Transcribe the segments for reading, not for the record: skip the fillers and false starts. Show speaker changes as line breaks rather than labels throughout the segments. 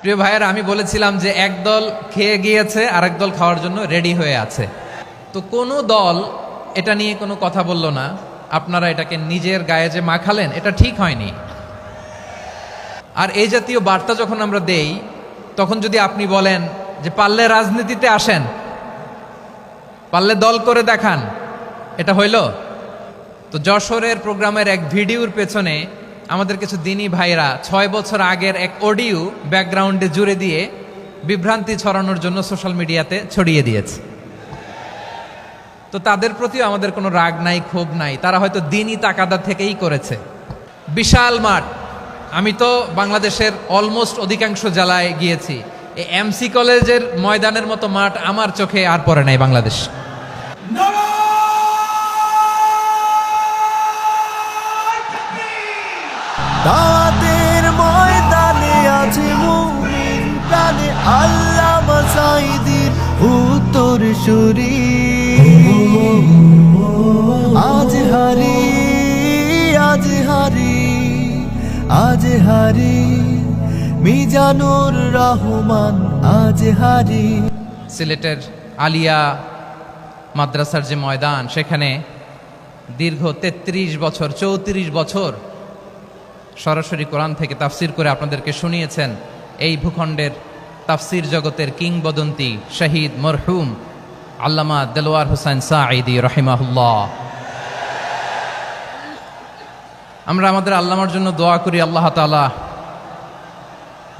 প্রিয় ভাইয়েরা, আমি বলেছিলাম যে একদল খেয়ে গিয়েছে আর একদল খাওয়ার জন্য রেডি হয়ে আছে। তো কোনো দল এটা নিয়ে কোনো কথা বলল না। আপনারা এটাকে নিজের গায়ে যে মাখালেন, এটা ঠিক হয়নি। আর এই জাতীয় বার্তা যখন আমরা দেই, তখন যদি আপনি বলেন যে পারলে রাজনীতিতে আসেন, পারলে দল করে দেখান, এটা হইল? তো যশোরের প্রোগ্রামের এক ভিডিওর পেছনে আমাদের কিছু দিনী ভাইরা 6 বছর আগের এক অডিও ব্যাকগ্রাউন্ডে জুড়ে দিয়ে বিভ্রান্তি ছড়ানোর জন্য সোশ্যাল মিডিয়াতে ছড়িয়ে দিয়েছে। তো তাদের প্রতিও আমাদের কোনো রাগ নাই, ক্ষোভ নাই। তারা হয়তো দিনই তাকাদা থেকেই করেছে। বিশাল মাঠ, আমি তো বাংলাদেশের অলমোস্ট অধিকাংশ জেলায় গিয়েছি। এই এমসি কলেজের ময়দানের মতো মাঠ আমার চোখে আর পড়ে নাই বাংলাদেশ।
দাওয়াতের ময়দানে আছে মুমিন প্রাণে আল্লামা সাঈদীর উত্তরসূরি। আজ হারি আজ হারি আজ হারি মিজানুর রহমান আজ হারি।
সিলেটের আলিয়া মাদ্রাসার যে ময়দান, সেখানে দীর্ঘ 33 বছর 34 বছর সরাসরি কোরআন থেকে তাফসির করে আপনাদেরকে শুনিয়েছেন এই ভূখণ্ডের তাফসির জগতের কিংবদন্তি শহীদ মরহুম আল্লামা দেলোয়ার হোসেন সাঈদী রাহিমাহুল্লাহ। আমরা আমাদের আল্লামার জন্য দোয়া করি, আল্লাহ তাআলা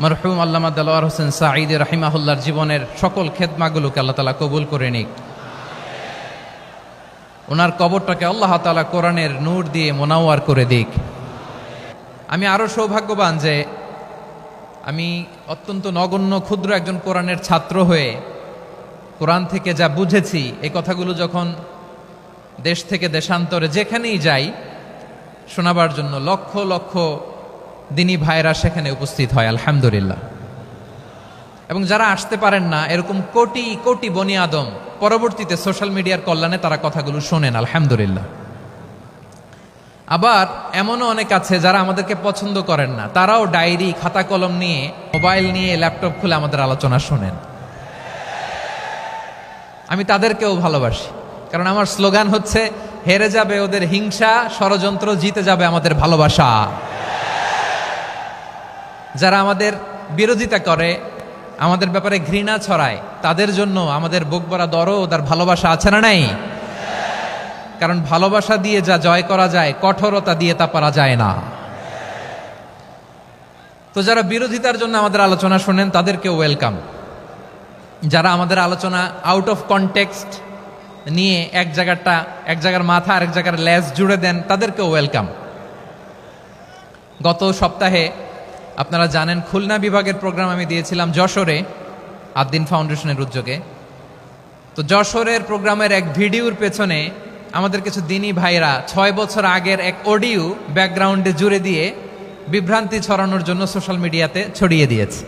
মরহুম আল্লামা দেলোয়ার হোসেন সাঈদী রাহিমাহুল্লাহর জীবনের সকল খেদমাগুলোকে আল্লাহ তাআলা কবুল করে নিক। ওনার কবরটাকে আল্লাহ তাআলা কোরআনের নূর দিয়ে মোনাওয়ার করে দিক। আমি আরো সৌভাগ্যবান যে আমি অত্যন্ত নগণ্য ক্ষুদ্র একজন কোরআনের ছাত্র হয়ে কোরআন থেকে যা বুঝেছি, এই কথাগুলো যখন দেশ থেকে দেশান্তরে যেখানেই যাই শোনাবার জন্য লক্ষ লক্ষ দিনী ভাইরা সেখানে উপস্থিত হয়, আলহামদুলিল্লাহ। এবং যারা আসতে পারেন না, এরকম কোটি কোটি বনি আদম পরবর্তীতে সোশ্যাল মিডিয়ার কল্যাণে তারা কথাগুলো শোনেন, আলহামদুলিল্লাহ। আবার এমনও অনেক আছে যারা আমাদেরকে পছন্দ করেন না, তারাও ডায়েরি খাতা কলম নিয়ে, মোবাইল নিয়ে, ল্যাপটপ খুলে আমাদের আলোচনা শোনেন। আমি তাদেরকেও ভালোবাসি, কারণ আমার স্লোগান হচ্ছে হেরে যাবে ওদের হিংসা, ষড়যন্ত্র, জিতে যাবে আমাদের ভালোবাসা। যারা আমাদের বিরোধিতা করে, আমাদের ব্যাপারে ঘৃণা ছড়ায়, তাদের জন্য আমাদের বুক ভরা দরদ আর ভালোবাসা আছে না নাই? কারণ ভালোবাসা দিয়ে যা জয় করা যায়, কঠোরতা দিয়ে তা পারা যায় না। তো যারা বিরোধিতার জন্য আমাদের আলোচনা শোনেন, তাদেরকে ওয়েলকাম। যারা আমাদের আলোচনা আউট অফ কনটেক্সট নিয়ে এক জায়গার মাথা আর এক জায়গার লেজ জুড়ে দেন, তাদেরকেও ওয়েলকাম। গত সপ্তাহে আপনারা জানেন খুলনা বিভাগের প্রোগ্রাম আমি দিয়েছিলাম যশোরে আদ্দিন ফাউন্ডেশনের উদ্যোগে। তো যশোরের প্রোগ্রামের এক ভিডিওর পেছনে আমাদের কিছু দিনী ভাইরা 6 বছর আগের এক অডিও ব্যাকগ্রাউন্ডে জুড়ে দিয়ে বিভ্রান্তি ছড়ানোর জন্য সোশ্যাল মিডিয়াতে ছড়িয়ে দিয়েছে।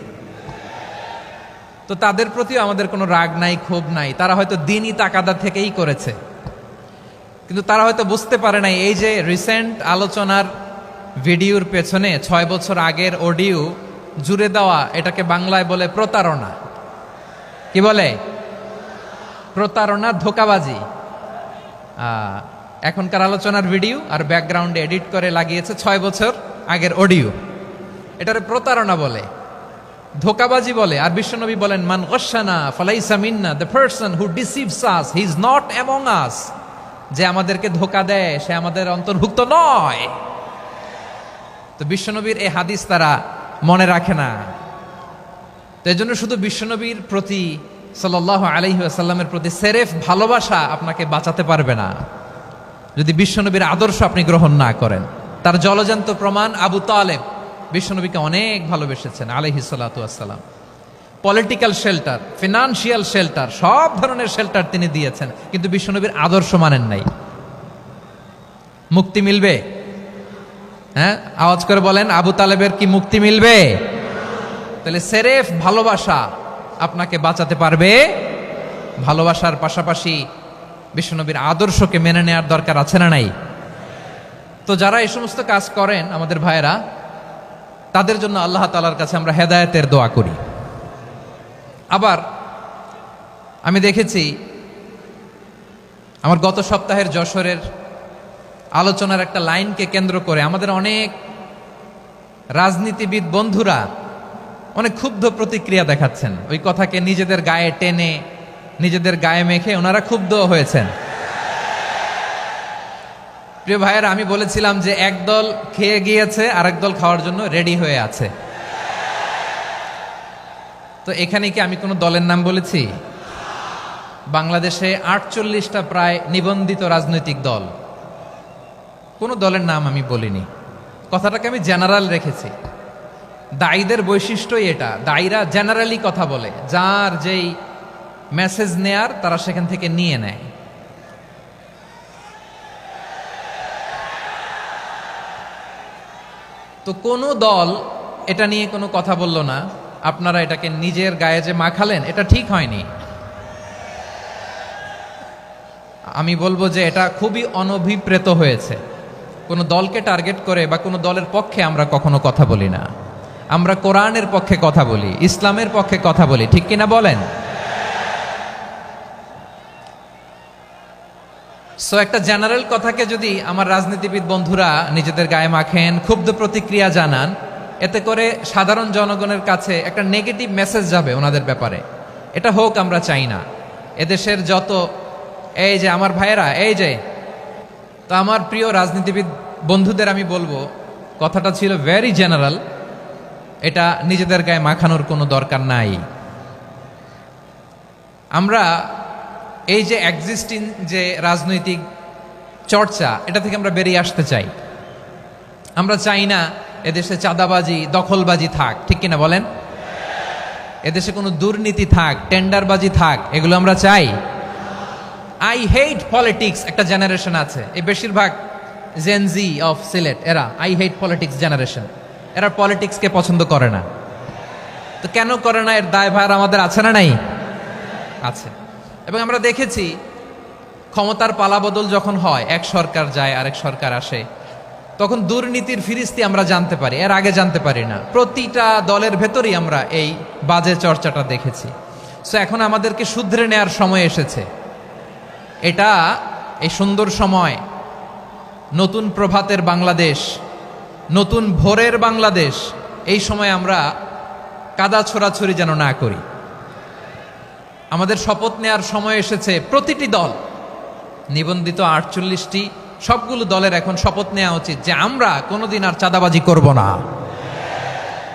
তো তাদের প্রতিও আমাদের কোনো রাগ নাই, ক্ষোভ নাই। তারা হয়তো দিনই তাকাদা থেকেই করেছে, কিন্তু তারা হয়তো বুঝতে পারে নাই এই যে রিসেন্ট আলোচনার ভিডিওর পেছনে 6 বছর আগের অডিও জুড়ে দেওয়া, এটাকে বাংলায় বলে প্রতারণা। কি বলে? প্রতারণা, ধোঁকাবাজি। এখনকার আলোচনার ভিডিও আর ব্যাকগ্রাউন্ডে এডিট করে লাগিয়েছে 6 বছর আগের অডিও। এটারে প্রতারণা বলে, ধোঁকাবাজি বলে। আর বিশ্বনবী বলেন, মান গশানা ফালাইসা মিন্না, the person who deceives us he is not among us. যে আমাদেরকে ধোঁকা দেয়, সে আমাদের অন্তর্ভুক্ত নয়। তো বিশ্বনবীর এই হাদিস তারা মনে রাখে না। তো এই জন্য শুধু বিশ্বনবীর প্রতি সাল্লাল্লাহু আলাইহি ওয়াসাল্লামের প্রতি সেরেফ ভালোবাসা আপনাকে বাঁচাতে পারবে না যদি বিশ্বনবীর আদর্শ আপনি গ্রহণ না করেন। তার জলজান্ত প্রমাণ আবু তালেব বিশ্বনবীকে অনেক ভালোবেসেছেন আলাইহিস সালাতু ওয়াসসালাম। পলিটিক্যাল শেল্টার, ফিনান্সিয়াল শেল্টার, সব ধরনের শেল্টার তিনি দিয়েছেন, কিন্তু বিশ্বনবীর আদর্শ মানেন নাই। মুক্তি মিলবে? হ্যাঁ, আওয়াজ করে বলেন, আবু তালেবের কি মুক্তি মিলবে? তাহলে সেরেফ ভালোবাসা আপনাকে বাঁচাতে পারবে। ভালোবাসার পাশাপাশি বিশ্বনবীর আদর্শকে মেনে নেওয়ার দরকার আছে না নাই? তো যারা এই সমস্ত কাজ করেন আমাদের ভাইয়েরা, তাদের জন্য আল্লাহ তাআলার কাছে আমরা হেদায়েতের দোয়া করি। আবার আমি দেখেছি আমার গত সপ্তাহের যশোরের আলোচনার একটা লাইনকে কেন্দ্র করে আমাদের অনেক রাজনীতিবিদ বন্ধুরা অনেক ক্ষুব্ধ প্রতিক্রিয়া দেখাচ্ছেন। ওই কথাকে নিজেদের গায়ে টেনে নিজেদের গায়ে মেখে ওনারা ক্ষুব্ধ হয়েছেন। প্রিয় ভাইয়েরা, আমি বলেছিলাম যে একদল খেয়ে গিয়েছে আর একদল খাওয়ার জন্য রেডি হয়ে আছে। তো এখানে কি আমি কোনো দলের নাম বলেছি? বাংলাদেশে 48টা প্রায় নিবন্ধিত রাজনৈতিক দল, কোনো দলের নাম আমি বলিনি। কথাটাকে আমি জেনারেল রেখেছি। দায়ীদের বৈশিষ্ট্যই এটা, দায়ীরা জেনারেলি কথা বলে, যার যেই মেসেজ নেয়ার তারা সেখান থেকে নিয়ে নেয়। তো কোনো দল এটা নিয়ে কোনো কথা বলল না, আপনারা এটাকে নিজের গায়ে যে মাখালেন এটা ঠিক হয়নি। আমি বলবো যে এটা খুবই অনভিপ্রেত হয়েছে। কোনো দলকে টার্গেট করে বা কোনো দলের পক্ষে আমরা কখনো কথা বলি না। আমরা কোরআনের পক্ষে কথা বলি, ইসলামের পক্ষে কথা বলি, ঠিক কিনা বলেন? সো একটা জেনারেল কথাকে যদি আমার রাজনীতিবিদ বন্ধুরা নিজেদের গায়ে মাখেন, ক্ষুব্ধ প্রতিক্রিয়া জানান, এতে করে সাধারণ জনগণের কাছে একটা নেগেটিভ মেসেজ যাবে ওনাদের ব্যাপারে। এটা হোক আমরা চাই না। এদেশের যত এই যে আমার ভাইয়েরা, এই যে তো আমার প্রিয় রাজনীতিবিদ বন্ধুদের আমি বলবো, কথাটা ছিল ভেরি জেনারেল, এটা নিজেদের গায়ে মাখানোর কোনো দরকার নাই। আমরা এই যে এক্সিস্টিং যে রাজনৈতিক চর্চা, এটা থেকে আমরা বেরিয়ে আসতে চাই। আমরা চাই না এদেশে চাঁদাবাজি, দখলবাজি থাক, ঠিক কিনা বলেন? এদেশে কোনো দুর্নীতি থাক, টেন্ডারবাজি থাক, এগুলো আমরা চাই। আই হেট পলিটিক্স একটা জেনারেশন আছে, এই বেশিরভাগ জেনজি অফ সিলেট, এরা আই হেট পলিটিক্স জেনারেশন, এরা পলিটিক্সকে পছন্দ করে না। তো কেন করে না, এর দায়ভার আমাদের আছে না নাই? আছে। এবং আমরা দেখেছি ক্ষমতার পালাবদল যখন হয়, এক সরকার যায় আরেক সরকার আসে, তখন দুর্নীতির ফিরিস্তি আমরা জানতে পারি, এর আগে জানতে পারি না। প্রতিটা দলের ভেতরেই আমরা এই বাজে চর্চাটা দেখেছি। সো এখন আমাদেরকে শুধরে নেয়ার সময় এসেছে। এটা এই সুন্দর সময়, নতুন প্রভাতের বাংলাদেশ, নতুন ভোরের বাংলাদেশ, এই সময় আমরা কাদা ছোড়াছুড়ি যেন না করি। আমাদের শপথ নেয়ার সময় এসেছে। প্রতিটি দল, নিবন্ধিত 48টি, সবগুলো দলের এখন শপথ নেওয়া উচিত যে আমরা কোনোদিন আর চাঁদাবাজি করব না,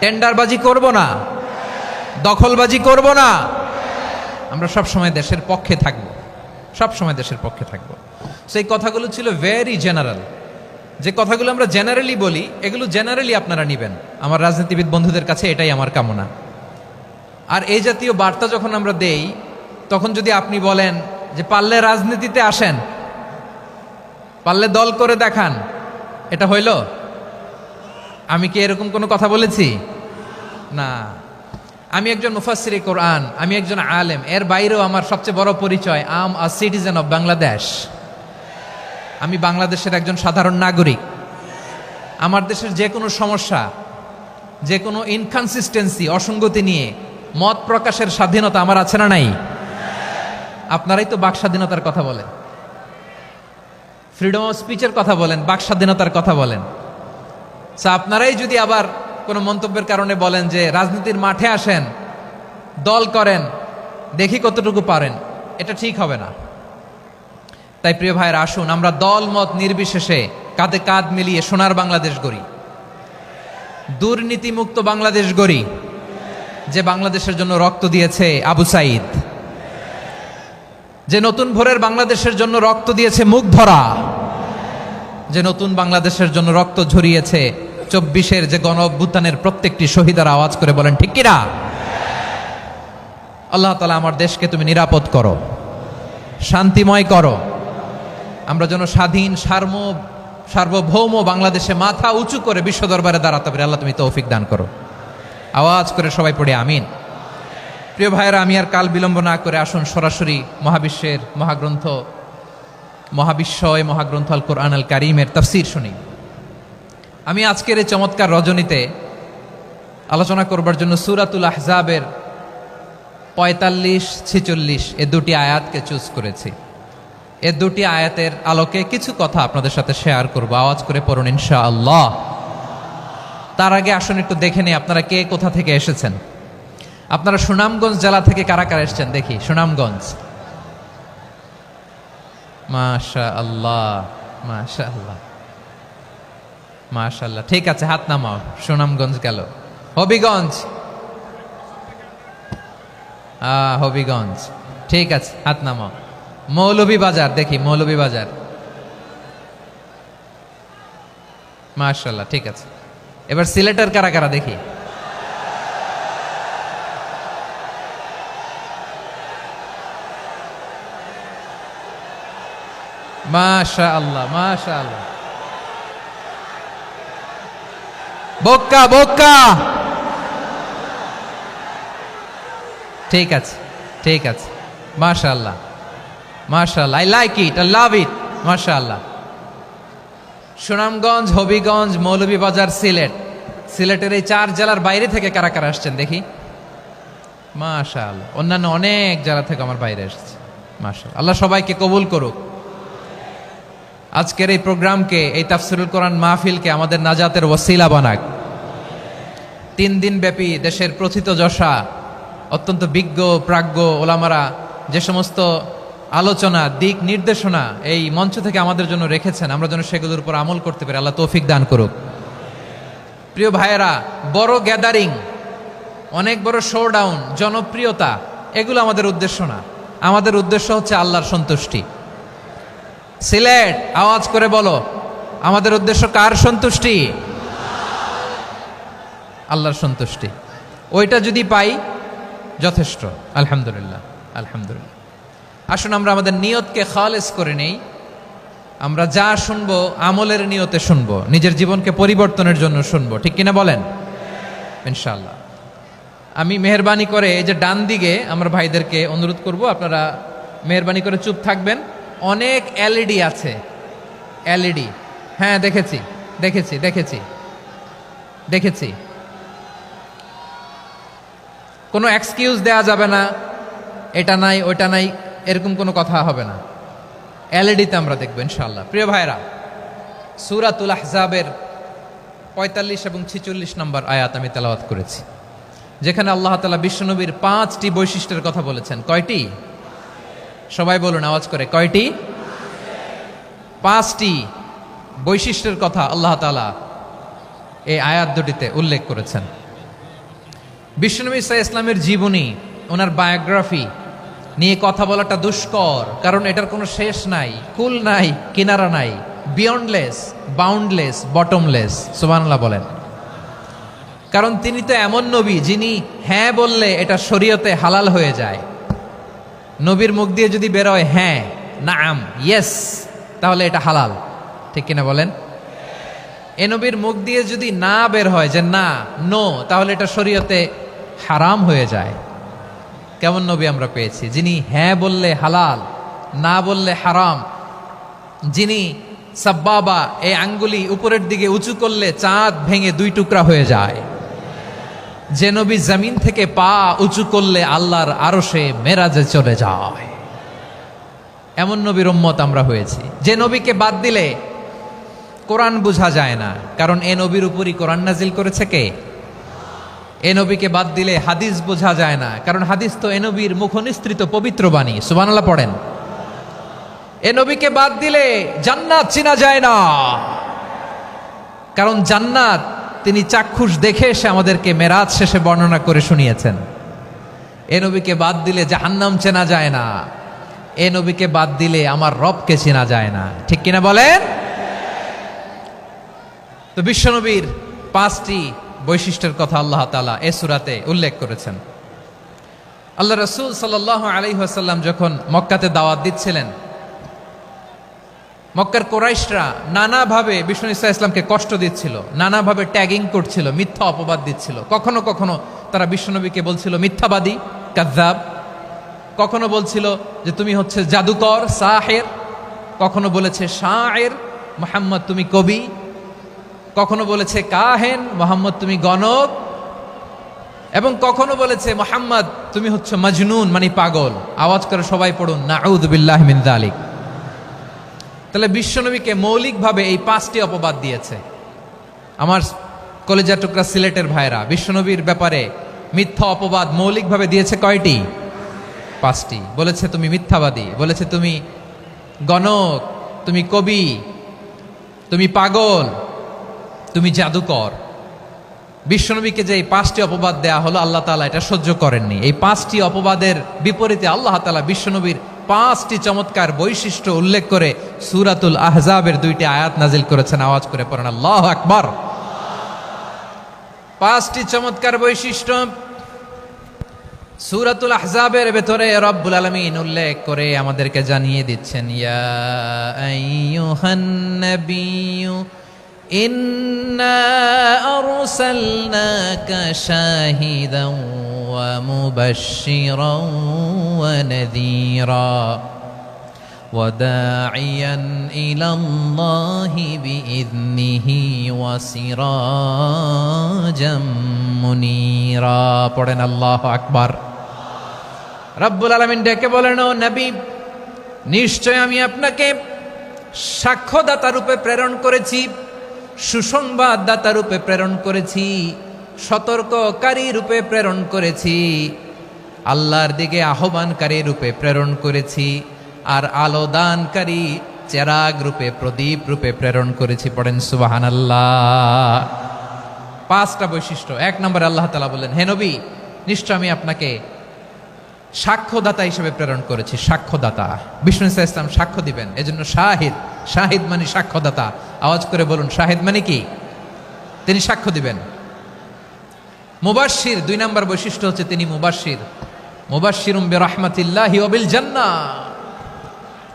টেন্ডারবাজি করব না, দখলবাজি করব না। আমরা সব সময় দেশের পক্ষে থাকব, সব সময় দেশের পক্ষে থাকব। সেই কথাগুলো ছিল ভেরি জেনারেল। যে কথাগুলো আমরা জেনারেলি বলি, এগুলো জেনারেলি আপনারা নেবেন। আমার রাজনীতিবিদ বন্ধুদের কাছে এটাই আমার কামনা। আর এই জাতীয় বার্তা যখন আমরা দেই, তখন যদি আপনি বলেন যে পারলে রাজনীতিতে আসেন, পারলে দল করে দেখান, এটা হইল? আমি কি এরকম কোনো কথা বলেছি? না। আমি একজন মুফাসসিরে কোরআন, আমি একজন আলেম, এর বাইরেও আমার সবচেয়ে বড় পরিচয় আম আ সিটিজেন অফ বাংলাদেশ। আমি বাংলাদেশের একজন সাধারণ নাগরিক। আমার দেশের যে কোনো সমস্যা, যে কোনো ইনকনসিস্টেন্সি, অসঙ্গতি নিয়ে মত প্রকাশের স্বাধীনতা আমার আছে না নাই? আপনারাই তো বাক স্বাধীনতার কথা বলেন, ফ্রিডম অফ স্পিচের কথা বলেন, বাক স্বাধীনতার কথা বলেন। আপনারাই যদি আবার কোনো মন্তব্যের কারণে বলেন যে রাজনীতির মাঠে আসেন, দল করেন, দেখি কতটুকু পারেন, এটা ঠিক হবে না। তাই প্রিয় ভাইয়েরা, আসুন আমরা দল মত নির্বিশেষে কাঁধে কাঁধ মিলিয়ে সোনার বাংলাদেশ গড়ি, দুর্নীতিমুক্ত বাংলাদেশ গড়ি, যে বাংলাদেশের জন্য রক্ত দিয়েছে আবু সাইদ, যে নতুন ভোরের বাংলাদেশের জন্য রক্ত দিয়েছে মুগ্ধরা, যে নতুন বাংলাদেশের জন্য রক্ত ঝরিয়েছে 24-এর যে গণ অভ্যুত্থানের প্রত্যেকটি শহীদারা। আওয়াজ করে বলেন ঠিক কিনা? আল্লাহ তাআলা আমার দেশকে তুমি নিরাপদ করো, শান্তিময় করো। আমরা যেন স্বাধীন সার্বভৌম বাংলাদেশে মাথা উঁচু করে বিশ্ব দরবারে দাঁড়াতে পারি। আল্লাহ তুমি তৌফিক দান করো। আওয়াজ করে সবাই পড়ে আমিন। প্রিয় ভাইয়েরা, আমি আর কাল বিলম্ব না করে আসুন সরাসরি মহাবিশ্বের মহাগ্রন্থ, মহাবিশ্বয় মহাগ্রন্থ আল কোরআন আল কারীমের তাফসীর শুনি। আমি আজকের এই চমৎকার রজনীতে আলোচনা করবার জন্য সূরাতুল আহজাবের 45-46 এ দুটি আয়াতকে চুজ করেছি। এ দুটি আয়াতের আলোকে কিছু কথা আপনাদের সাথে শেয়ার করব। আওয়াজ করে পড়ুন ইনশাআল্লাহ। তার আগে আসুন একটু দেখে নিই আপনারা কে কোথা থেকে এসেছেন। আপনারা সুনামগঞ্জ জেলা থেকে কারা কারা এসেছেন দেখি। সুনামগঞ্জ, মাশাআল্লাহ মাশাআল্লাহ মাশাআল্লাহ, ঠিক আছে, হাত নামাও। সুনামগঞ্জ গেল। হবিগঞ্জ, হবিগঞ্জ, ঠিক আছে, হাত নামাও। মৌলভীবাজার, দেখি মৌলভীবাজার, মাশাআল্লাহ, ঠিক আছে। এবার সিলেটের কারা কারা দেখি। মাশাআল্লাহ মাশাআল্লাহ। বক্কা বক্কা, ঠিক আছে ঠিক আছে, মাশাআল্লাহ মাশাআল্লাহ, I like it, I love it, মাশাআল্লাহ। সুনামগঞ্জ, হবিগঞ্জ, মৌলভীবাজার, সিলেট। সিলেটের এই 4 জেলার বাইরে থেকে কারা কারা আসছেন দেখি। মাশাআল্লাহ, অন্যান্য অনেক জেলা থেকে আমার বাইরে এসেছে, মাশাআল্লাহ। আল্লাহ সবাইকে কবুল করুক। আজকের এই প্রোগ্রামকে, এই তাফসিরুল কোরআন মাহফিলকে আমাদের নাজাতের ওসিলা বানাক। 3 দিন ব্যাপী দেশের প্রথিতযশা অত্যন্ত বিজ্ঞ প্রাজ্ঞ ওলামারা যে সমস্ত আলোচনা, দিক নির্দেশনা এই মঞ্চ থেকে আমাদের জন্য রেখেছেন, আমরা যেন সেগুলোর উপর আমল করতে পারি। আল্লাহ তৌফিক দান করুক। প্রিয় ভাইয়েরা, বড় গ্যাদারিং, অনেক বড় শোডাউন, জনপ্রিয়তা, এগুলো আমাদের উদ্দেশ্য না। আমাদের উদ্দেশ্য হচ্ছে আল্লাহর সন্তুষ্টি। সিলেট, আওয়াজ করে বলো, আমাদের উদ্দেশ্য কার সন্তুষ্টি? আল্লাহর সন্তুষ্টি। ওইটা যদি পাই যথেষ্ট, আলহামদুলিল্লাহ আলহামদুলিল্লাহ। আসুন আমরা আমাদের নিয়তকে খালেস করে নেই। আমরা যা শুনবো আমলের নিয়তে শুনবো, নিজের জীবনকে পরিবর্তনের জন্য শুনবো, ঠিক কিনা বলেন? ইনশাআল্লাহ। আমি মেহরবানি করে এই যে ডান দিকে আমরা ভাইদেরকে অনুরোধ করব, আপনারা মেহরবানি করে চুপ থাকবেন। অনেক এলইডি আছে, এলইডি, হ্যাঁ দেখেছি দেখেছি দেখেছি দেখেছি। কোনো এক্সকিউজ দেয়া যাবে না, এটা নাই ওইটা নাই, এরকম কোনো কথা হবে না। এলইডিতে আমরা দেখবো ইনশাআল্লাহ। প্রিয় ভাইরা, সূরাতুল আহজাবের 45 এবং 46 নম্বর আয়াত আমি তেলাওয়াত করেছি, যেখানে আল্লাহ তাআলা বিশ্বনবীর 5টি বৈশিষ্ট্যের কথা বলেছেন। কয়টি? সবাই বলুন আওয়াজ করে, কয়টি? 5টি বৈশিষ্ট্যের কথা আল্লাহ তাআলা এই আয়াত দুটিতে উল্লেখ করেছেন। বিশ্বনবী সাল্লাল্লাহু আলাইহি ইসলামের জীবনী, ওনার বায়োগ্রাফি নিয়ে কথা বলাটা দুষ্কর, কারণ এটার কোনো শেষ নাই, কুল নাই, কিনারা নাই, বিয়ন্ডলেস, বাউন্ডলেস, বটমলেস। সুবহানাল্লাহ বলেন। কারণ তিনি তো এমন নবী যিনি হ্যাঁ বললে এটা শরীয়তে হালাল হয়ে যায়। নবীর মুখ দিয়ে যদি বেরোয় হ্যাঁ, নাম, ইয়েস, তাহলে এটা হালাল, ঠিক কিনা বলেন? এ নবীর মুখ দিয়ে যদি না বের হয় যে না, নো, তাহলে এটা শরীয়তে হারাম হয়ে যায়। কেমন নবী আমরা পেয়েছি, যিনি হ্যাঁ বললে হালাল, না বললে হারাম, যিনি সাব্বাবা, এই আঙ্গুলি উপরের দিকে উঁচু করলে চাঁদ ভেঙে 2 টুকরা হয়ে যায়, যে নবী জমিন থেকে পা উঁচু করলে আল্লাহর আরশে মেরাজে চলে যায়, এমন নবীর উম্মত আমরা হয়েছি। যে নবীকে বাদ দিলে কোরআন বোঝা যায় না, কারণ এ নবীর উপরই কোরআন নাজিল করেছে কে? এ নবীকে বাদ দিলে হাদিস বোঝা যায় না, কারণ হাদিস তো এ নবীর মুখনিসৃত পবিত্র বাণী। সুবহানাল্লাহ পড়েন। এ নবীকে বাদ দিলে জান্নাত চেনা যায় না, কারণ জান্নাত তিনি চাক্ষুষ দেখে এসে আমাদেরকে মেরাজ শেষে বর্ণনা করে শুনিয়েছেন। এ নবীকে বাদ দিলে জাহান্নাম চেনা যায় না, এ নবীকে বাদ দিলে আমার রবকে চেনা যায় না, ঠিক কিনা বলেন? তো বিশ্বনবীর 5টি বৈশিষ্ট্যের কথা আল্লাহ তাআলা এই সূরাতে উল্লেখ করেছেন। আল্লাহ রাসূল সাল্লাল্লাহু আলাইহি ওয়াসাল্লাম যখন মক্কাতে দাওয়াত দিচ্ছিলেন, মক্কার কুরাইশরা নানাভাবে বিষ্ণু ঈসা ইসলামকে কষ্ট দিচ্ছিল, নানাভাবে ট্যাগিং করছিল, মিথ্যা অপবাদ দিচ্ছিল। কখনো কখনো তারা বিশ্বনবীকে বলছিল মিথ্যাবাদী, কাযযাব। কখনো বলছিল যে তুমি হচ্ছে জাদুকর, সাহের। কখনো বলেছে শায়ের, মুহাম্মদ তুমি কবি। কখনো বলেছে কাহেন, মুহাম্মদ তুমি গণক। এবং কখনো বলেছে মুহাম্মদ তুমি হচ্ছে মাজনুন মানে পাগল। আওয়াজ করে সবাই পড়ুন নাউযু বিল্লাহি মিন যালিক। তাহলে বিশ্বনবীকে মৌলিকভাবে এই 5টি অপবাদ দিয়েছে। আমার কলেজা টুকরা সিলেটের ভাইরা, বিশ্বনবীর ব্যাপারে মিথ্যা অপবাদ মৌলিকভাবে দিয়েছে কয়টি? 5টি। বলেছে তুমি মিথ্যাবাদী, বলেছে তুমি গণক, তুমি কবি, তুমি পাগল, তুমি জাদুকর। বিশ্বনবীকে যে এই 5টি অপবাদ দেয়া হলো, আল্লাহ তাআলা এটা সহ্য করেননি। এই 5টি অপবাদের বিপরীতে আল্লাহ তাআলা বিশ্বনবীর 5টি চমৎকার বৈশিষ্ট্য উল্লেখ করে সূরাতুল আহজাবের 2টি আয়াত নাজিল করেছেন। আওয়াজ করে পড়েন আল্লাহু আকবার। 5টি চমৎকার বৈশিষ্ট্য সূরাতুল আহজাবের ভেতরে রব্বুল আলামিন উল্লেখ করে আমাদেরকে জানিয়ে দিচ্ছেন, ইয়া আইয়ুহান নাবিয়্যু ইন্না আরসালনাকা শাহিদান ওয়া মুবাশশিরান ওয়া নাযীরা ওয়া দাঈয়ান ইলাল্লাহি বিইذনিহি ওয়া সিরাজাম মুনীরা। পড়েন আল্লাহু আকবার। রব্বুল আলামিন ডেকে বলেন, ও নবী, নিশ্চয় আমি আপনাকে সাক্ষ্যদাতা রূপে প্রেরণ করেছি, সুসংবাদদাতা রূপে প্রেরণ করেছি, সতর্ককারী রূপে প্রেরণ করেছি, আল্লাহর দিকে আহ্বানকারী রূপে প্রেরণ করেছি, আর আলো দানকারী চেরাগ রূপে, প্রদীপ রূপে প্রেরণ করেছি। পড়েন সুবহানাল্লাহ। 5টা বৈশিষ্ট্য। 1 নম্বরে আল্লাহ তাআলা বললেন, হে নবী, নিশ্চয় আমি আপনাকে সাক্ষ্যদাতা হিসেবে প্রেরণ করেছি। সাক্ষ্যদাতা, বিষ্ণু ইসা ইসলাম সাক্ষ্য দিবেন, এজন্য শাহিদ। শাহিদ মানে সাক্ষ্যদাতা। আওয়াজ করে বলুন, শাহিদ মানে কি? তিনি সাক্ষ্য দিবেন। মুবাশশির, 2 নম্বর বৈশিষ্ট্য হচ্ছে তিনি মুবাশশির। মুবাশশিরুম বিরাহমাতিল্লাহি ওয়া বিল জান্নাহ,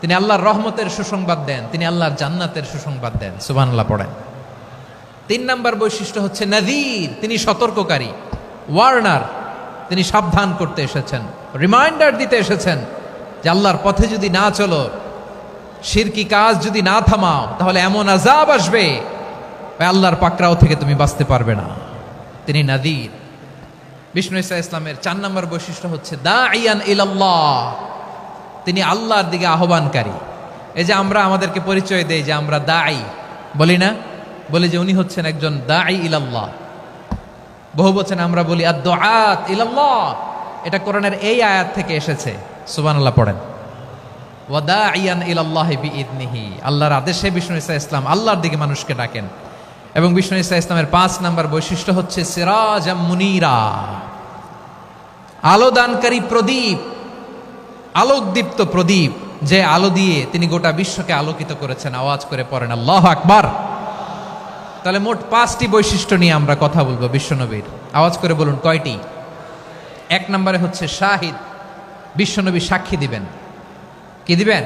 তিনি আল্লাহর রহমতের সুসংবাদ দেন, তিনি আল্লাহর জান্নাতের সুসংবাদ দেন। সুবহানাল্লাহ পড়েন। 3 নম্বর বৈশিষ্ট্য হচ্ছে নাযীর, তিনি সতর্ককারী, ওয়ার্নার, তিনি সাবধান করতে এসেছেন, রিমাইন্ডার দিতে এসেছেন যে আল্লাহর পথে যদি না চলো, শিরকি কাজ যদি না থামাও, তাহলে এমন আযাব আসবে আল্লাহর পাকড়াও থেকে তুমি বাঁচতে পারবে না। তিনি নাযীর। বিষ্ণু ইসা ইসলামের 4 নম্বর বৈশিষ্ট্য হচ্ছে দাঈয়ান ইলাল্লাহ, তিনি আল্লাহর দিকে আহ্বানকারী। এই যে আমরা আমাদেরকে পরিচয় দেই যে আমরা দাঈ, বলি না? বলি যে উনি হচ্ছেন একজন দাঈ ইলাল্লাহ। বহু বচনে আমরা বলি আদ-দুআত ইলাল্লাহ। এটা কোরআনের এই আয়াত থেকে এসেছে। সুবহানাল্লাহ পড়েন। ওয়া দাঈয়ান ইলাল্লাহি বিইذনিহি, আল্লাহর আদেশে বিষ্ণু ইসা ইসলাম আল্লাহর দিকে মানুষকে ডাকেন। এবং বিষ্ণু ইসা ইসলামের 5 নম্বর বৈশিষ্ট্য হচ্ছে সিরাজাম মুনীরা, আলোদানকারী প্রদীপ, আলোকদীপ্ত প্রদীপ, যে আলো দিয়ে তিনি গোটা বিশ্বকে আলোকিত করেছেন। আওয়াজ করে পড়েন আল্লাহু আকবার। তাহলে মোট 5টি বৈশিষ্ট্য নিয়ে আমরা কথা বলবো বিশ্বনবীর। আওয়াজ করে বলুন কয়টি? 1 নম্বরে হচ্ছে শাহিদ, বিশ্বনবী সাক্ষী দিবেন। কি দিবেন?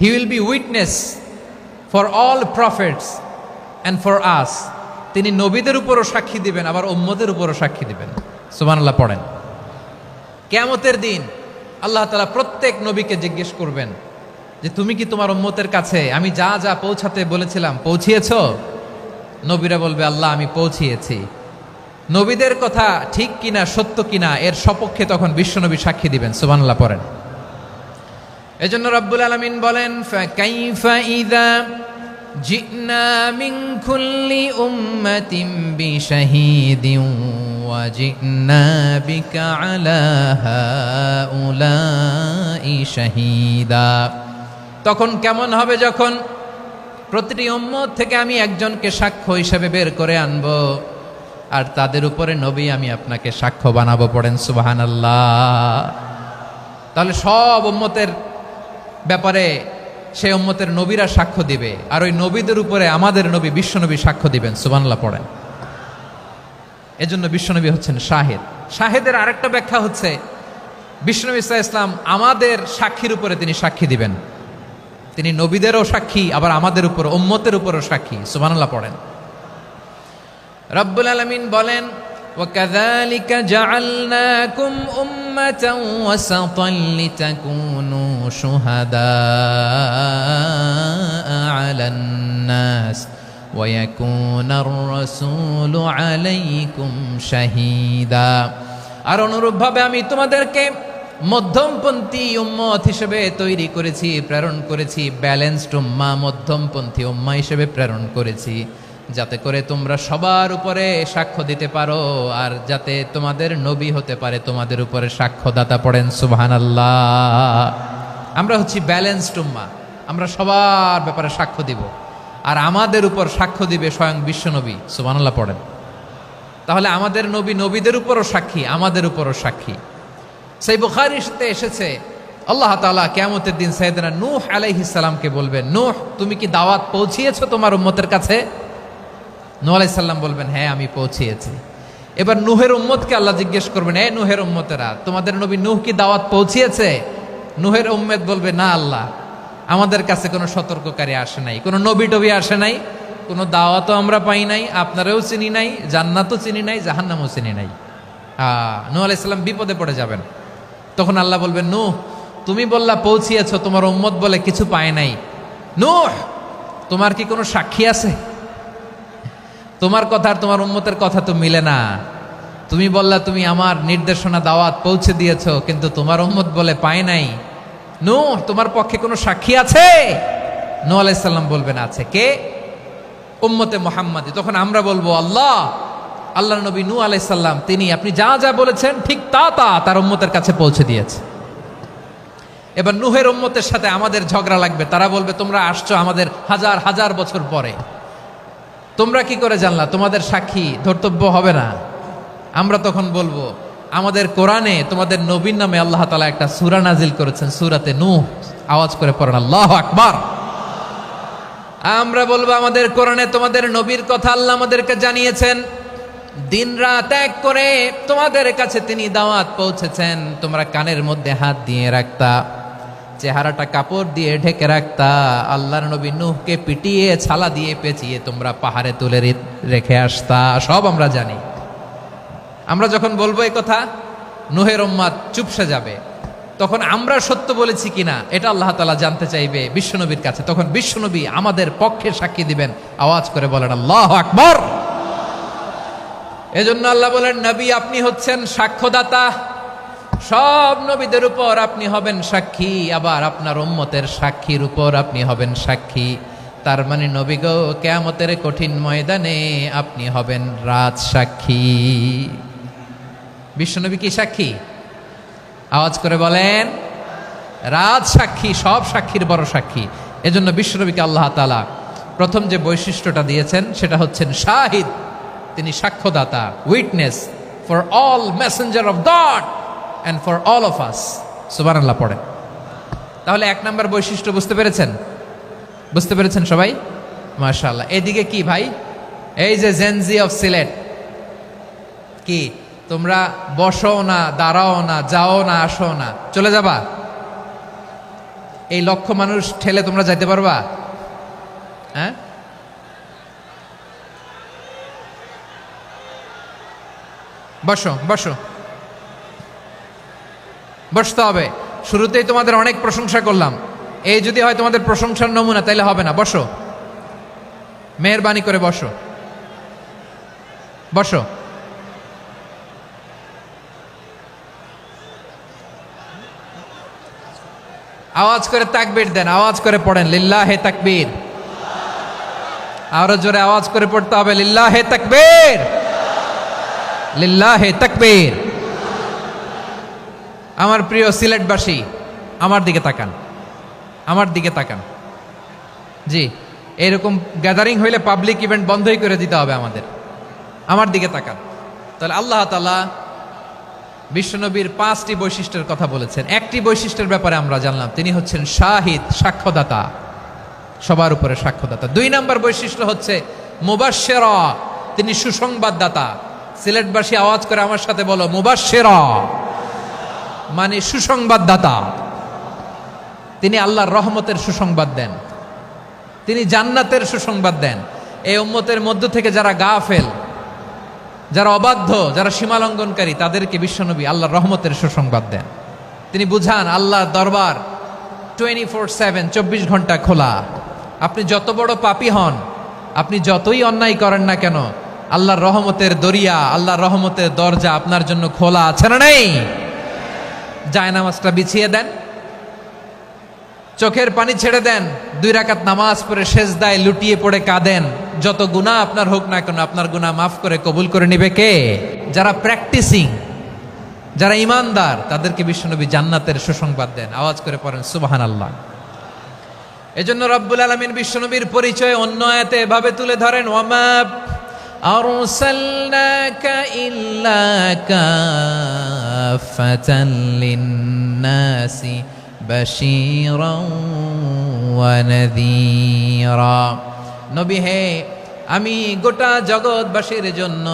He will be witness for all prophets and for us. তিনি নবীদের উপরও সাক্ষী দিবেন, আবার উম্মতের উপরও সাক্ষী দিবেন। সুবহানাল্লাহ পড়েন। কিয়ামতের দিন আল্লাহ তাআলা প্রত্যেক নবীকে জিজ্ঞেস করবেন যে তুমি কি তোমার উম্মতের কাছে আমি যা যা পৌঁছাতে বলেছিলাম পৌঁছিয়েছো? নবীরা বলবে আল্লাহ আমি পৌঁছিয়েছি। নবীদের কথা ঠিক কিনা, সত্য কিনা, এর সপক্ষে তখন বিশ্বনবী সাক্ষী দিবেন। সুবহানাল্লাহ পড়েন। এজন্য রব্বুল আলামিন বলেন, ফাকাইফা ইযা জিনা মিন কুল্লি উম্মাতিন বিশাহীদিন ওয়া জিনা বিকা আলা হাউলাই শাহীদা। তখন কেমন হবে যখন প্রতিটি উম্মত থেকে আমি একজনকে সাক্ষ্য হিসেবে বের করে আনবো, আর তাদের উপরে নবী আমি আপনাকে সাক্ষ্য বানাবো। পড়েন সুবহানাল্লাহ। তাহলে সব উম্মতের ব্যাপারে সেই উম্মতের নবীরা সাক্ষ্য দিবে, আর ওই নবীদের উপরে আমাদের নবী বিশ্বনবী সাক্ষ্য দিবেন। সুবহানাল্লাহ পড়েন। এজন্য বিশ্বনবী হচ্ছেন শাহিদ। শাহিদের আরেকটা ব্যাখ্যা হচ্ছে বিশ্বনবী সাল্লাল্লাহু আলাইহি ওয়াসাল্লাম আমাদের সাক্ষীর উপরে তিনি সাক্ষী দিবেন। তিনি নবীদেরও সাক্ষী, আবার আমাদের উপর, উম্মতের উপরও সাক্ষী। সুবহানাল্লাহ পড়েন। রব্বুল আলামিন বলেন, وَكَذَلِكَ جَعَلْنَاكُمْ أُمَّةً وَسَطًا لِتَكُونُوا شُهَدَاءَ عَلَى النَّاسِ ويكون الرسول عليكم شهيدا। আর অনুরূপভাবে আমি তোমাদেরকে মধ্যমপন্থী উম্মত হিসেবে তৈরি করেছি, প্রেরণ করেছি, ব্যালেন্সড উম্মাহ, মধ্যমপন্থী উম্মাহ হিসেবে প্রেরণ করেছি, যাতে করে তোমরা সবার উপরে সাক্ষ্য দিতে পারো, আর যাতে তোমাদের নবী হতে পারে তোমাদের উপরে সাক্ষ্যদাতা। পড়েন সুবহানাল্লাহ। আমরা হচ্ছি ব্যালেন্সড উম্মাহ, আমরা সবার ব্যাপারে সাক্ষ্য দিব, আর আমাদের উপর সাক্ষ্য দিবে স্বয়ং বিশ্বনবী। সুবহানাল্লাহ পড়েন। তাহলে আমাদের নবী নবীদের উপরও সাক্ষী, আমাদের উপরও সাক্ষী। সেই বুখারীতে এসেছে আল্লাহ তাআলা কিয়ামতের দিন সাইয়েদনা নূহ আলাইহিস সালামকে বলবেন, নূহ তুমি কি দাওয়াত পৌঁছিয়েছো তোমার উম্মতের কাছে? নূহ আলাইহিস সালাম বলবেন, হ্যাঁ আমি পৌঁছিয়েছি। এবার নূহের উম্মতকে আল্লাহ জিজ্ঞেস করবেন, এ নূহের উম্মতেরা, তোমাদের নবী নূহ কি দাওয়াত পৌঁছিয়েছে? নূহের উম্মত বলবে, না আল্লাহ, আমাদের কাছে কোনো সতর্ককারী আসে নাই, কোনো নবী টবি আসে নাই, কোনো দাওয়াতও আমরা পাই নাই, আপনারাও চিনি নাই, জান্নাতও চিনি নাই, জাহান্নামও চিনি নাই। নূহ আলাইহিস সালাম বিপদে পড়ে যাবেন। তখন আল্লাহ বলবেন, নূহ তুমি বললা পৌঁছিয়েছো, তোমার উম্মত বলে কিছু পায় নাই। নূহ তোমার কি কোনো সাক্ষী আছে? তোমার কথা আর তোমার উম্মতের কথা তো মিলে না। তুমি বললা তুমি আমার নির্দেশনা দাওয়াত পৌঁছে দিয়েছো, কিন্তু তোমার উম্মত বলে পায় নাই। নূহ তোমার পক্ষে কোনো সাক্ষী আছে? নূহ আলাইহিস সালাম বলবেন, আছে। কে? উম্মতে মুহাম্মাদি। তখন আমরা বলবো, আল্লাহ, আল্লাহর নবী নূহ আলাইহিস সালাম তিনি আপনি যা যা বলেছেন ঠিক তা তা তার উম্মতের কাছে পৌঁছে দিয়েছে। এবার নূহের উম্মতের সাথে আমাদের ঝগড়া লাগবে। তারা বলবে, তোমরা আসছো আমাদের হাজার হাজার বছর পরে, তোমরা কি করে জানলা? তোমাদের সাক্ষী ধর্তব্য হবে না। আমরা তখন বলবো, আমাদের কোরআনে তোমাদের নবীর নামে আল্লাহ তাআলা একটা সূরা নাজিল করেছেন, সূরাতে নূহ। আওয়াজ করে পড়েন আল্লাহু আকবার। আমরা বলবো, আমাদের কোরআনে তোমাদের নবীর কথা আল্লাহ আমাদেরকে জানিয়েছেন, দিন রাত এক করে তোমাদের কাছে তিনি দাওয়াত পৌঁছেছেন। তোমরা কানের মধ্যে হাত দিয়ে রাখতা, চেহারাটা কাপড় দিয়ে ঢেকে রাখতা, আল্লাহর নবী নূহকে পিটিয়ে ছালা দিয়ে পেঁচিয়ে তোমরা পাহাড়ে তুলে রেখে আসতা, সব আমরা জানি। আমরা যখন বলবো এই কথা, নূহের উম্মত চুপসে যাবে। তখন আমরা সত্য বলেছি কিনা এটা আল্লাহ তাআলা জানতে চাইবে বিশ্বনবীর কাছে। তখন বিশ্বনবী আমাদের পক্ষে সাক্ষী দিবেন। আওয়াজ করে বলেন আল্লাহু আকবার। এজন্য আল্লাহ বলেন, নবী আপনি হচ্ছেন সাক্ষ্যদাতা, সব নবীদের উপর আপনি হবেন সাক্ষী, আবার আপনার উম্মতের সাক্ষীর উপর আপনি হবেন সাক্ষী। তার মানে নবী গো, কিয়ামতের কঠিন ময়দানে আপনি হবেন রাজ সাক্ষী। বিশ্বনবী কি সাক্ষী? আওয়াজ করে বলেন, রাজ সাক্ষী, সব সাক্ষীর বড় সাক্ষী। এজন্য বিশ্বনবীকে আল্লাহ তাআলা প্রথম যে বৈশিষ্ট্যটা দিয়েছেন সেটা হচ্ছেন শাহিদ। তিনি সাক্ষ্যদাতা, witness for all messenger of God and for all of us. সুবহানাল্লাহ পড়েন। তাহলে এক নাম্বার বৈশিষ্ট্য বুঝতে পেরেছেন? বুঝতে পেরেছেন সবাই? মাশাআল্লাহ। এদিকে কি ভাই, এই যে জেনজি অফ সিলেট, কি তোমরা বসো না, দাঁড়াও না, যাও না, আসো না, চলে যাবা? এই লক্ষ মানুষ ঠেলে তোমরা যাইতে পারবা? হ্যাঁ, বসো বসো, বসতে হবে। শুরুতেই তোমাদের অনেক প্রশংসা করলাম, এই যদি হয় তোমাদের প্রশংসার নমুনা, তাইলে হবে না। বসো, মেহেরবানি করে বসো, বসো। আওয়াজ করে তাকবীর দেন, আওয়াজ করে পড়েন লিল্লাহে তাকবীর। আরো জোরে আওয়াজ করে পড়তে হবে, লিল্লাহে তাকবীর, লিল্লাহে তাকবীর। আমার প্রিয় সিলেটবাসী, আমার দিকে তাকান, আমার দিকে তাকান। জি, এরকম গ্যাদারিং হইলে পাবলিক ইভেন্ট বন্ধই করে দিতে হবে আমাদের। আমার দিকে তাকান। তাহলে আল্লাহ তাআলা বিশ্বনবীর 5টি বৈশিষ্ট্যের কথা বলেছেন। একটি বৈশিষ্ট্যের ব্যাপারে আমরা জানলাম, তিনি হচ্ছেন শাহিদ, সাক্ষ্যদাতা, সবার উপরে সাক্ষ্যদাতা। 2 নম্বর বৈশিষ্ট্য হচ্ছে মুবাশশিরা, তিনি সুসংবাদদাতা। সিলেটবাসী আওয়াজ করে আমার সাথে বলো, মুবাশশিরা মানে সুসংবাদদাতা। তিনি আল্লাহর রহমতের সুসংবাদ দেন, তিনি জান্নাতের সুসংবাদ দেন। এই উম্মতের মধ্য থেকে যারা গাফেল, যারা অবাধ্য, যারা সীমালঙ্ঘনকারী, তাদেরকে বিশ্বনবী আল্লাহর রহমতের সুসংবাদ দেন। তিনি বুঝান আল্লাহর দরবার 24/7, 24 ঘন্টা খোলা। আপনি যত বড় পাপী হন, আপনি যতই অন্যায় করেন না কেন, আল্লাহর রহমতের দরিয়া, আল্লাহর রহমতের দরজা আপনার জন্য খোলা আছে না নেই? জায়নামাজটা বিছিয়ে দেন, চোখের পানি ছেড়ে দেন, 2 রাকাত নামাজ পড়ে সেজদায় লুটিয়ে পড়ে কাঁদেন। যত গুনাহ আপনার হোক না কেন, আপনার গুনাহ মাফ করে কবুল করে নিবে কে? যারা প্র্যাকটিসিং, যারা ইমানদার, তাদেরকে বিশ্বনবী জান্নাতের সুসংবাদ দেন। আওয়াজ করে পড়েন সুবহানাল্লাহ। এজন্য রব্বুল আলামিন বিশ্বনবীর পরিচয় অন্য আয়াতে এভাবে তুলে ধরেন, ওয়ামা আরসালনাকা ইল্লা কাফাতান লিন্নাসি বাশীরাও ওয়া নাযীরা। নবী হে, আমি গোটা জগৎবাসীর জন্য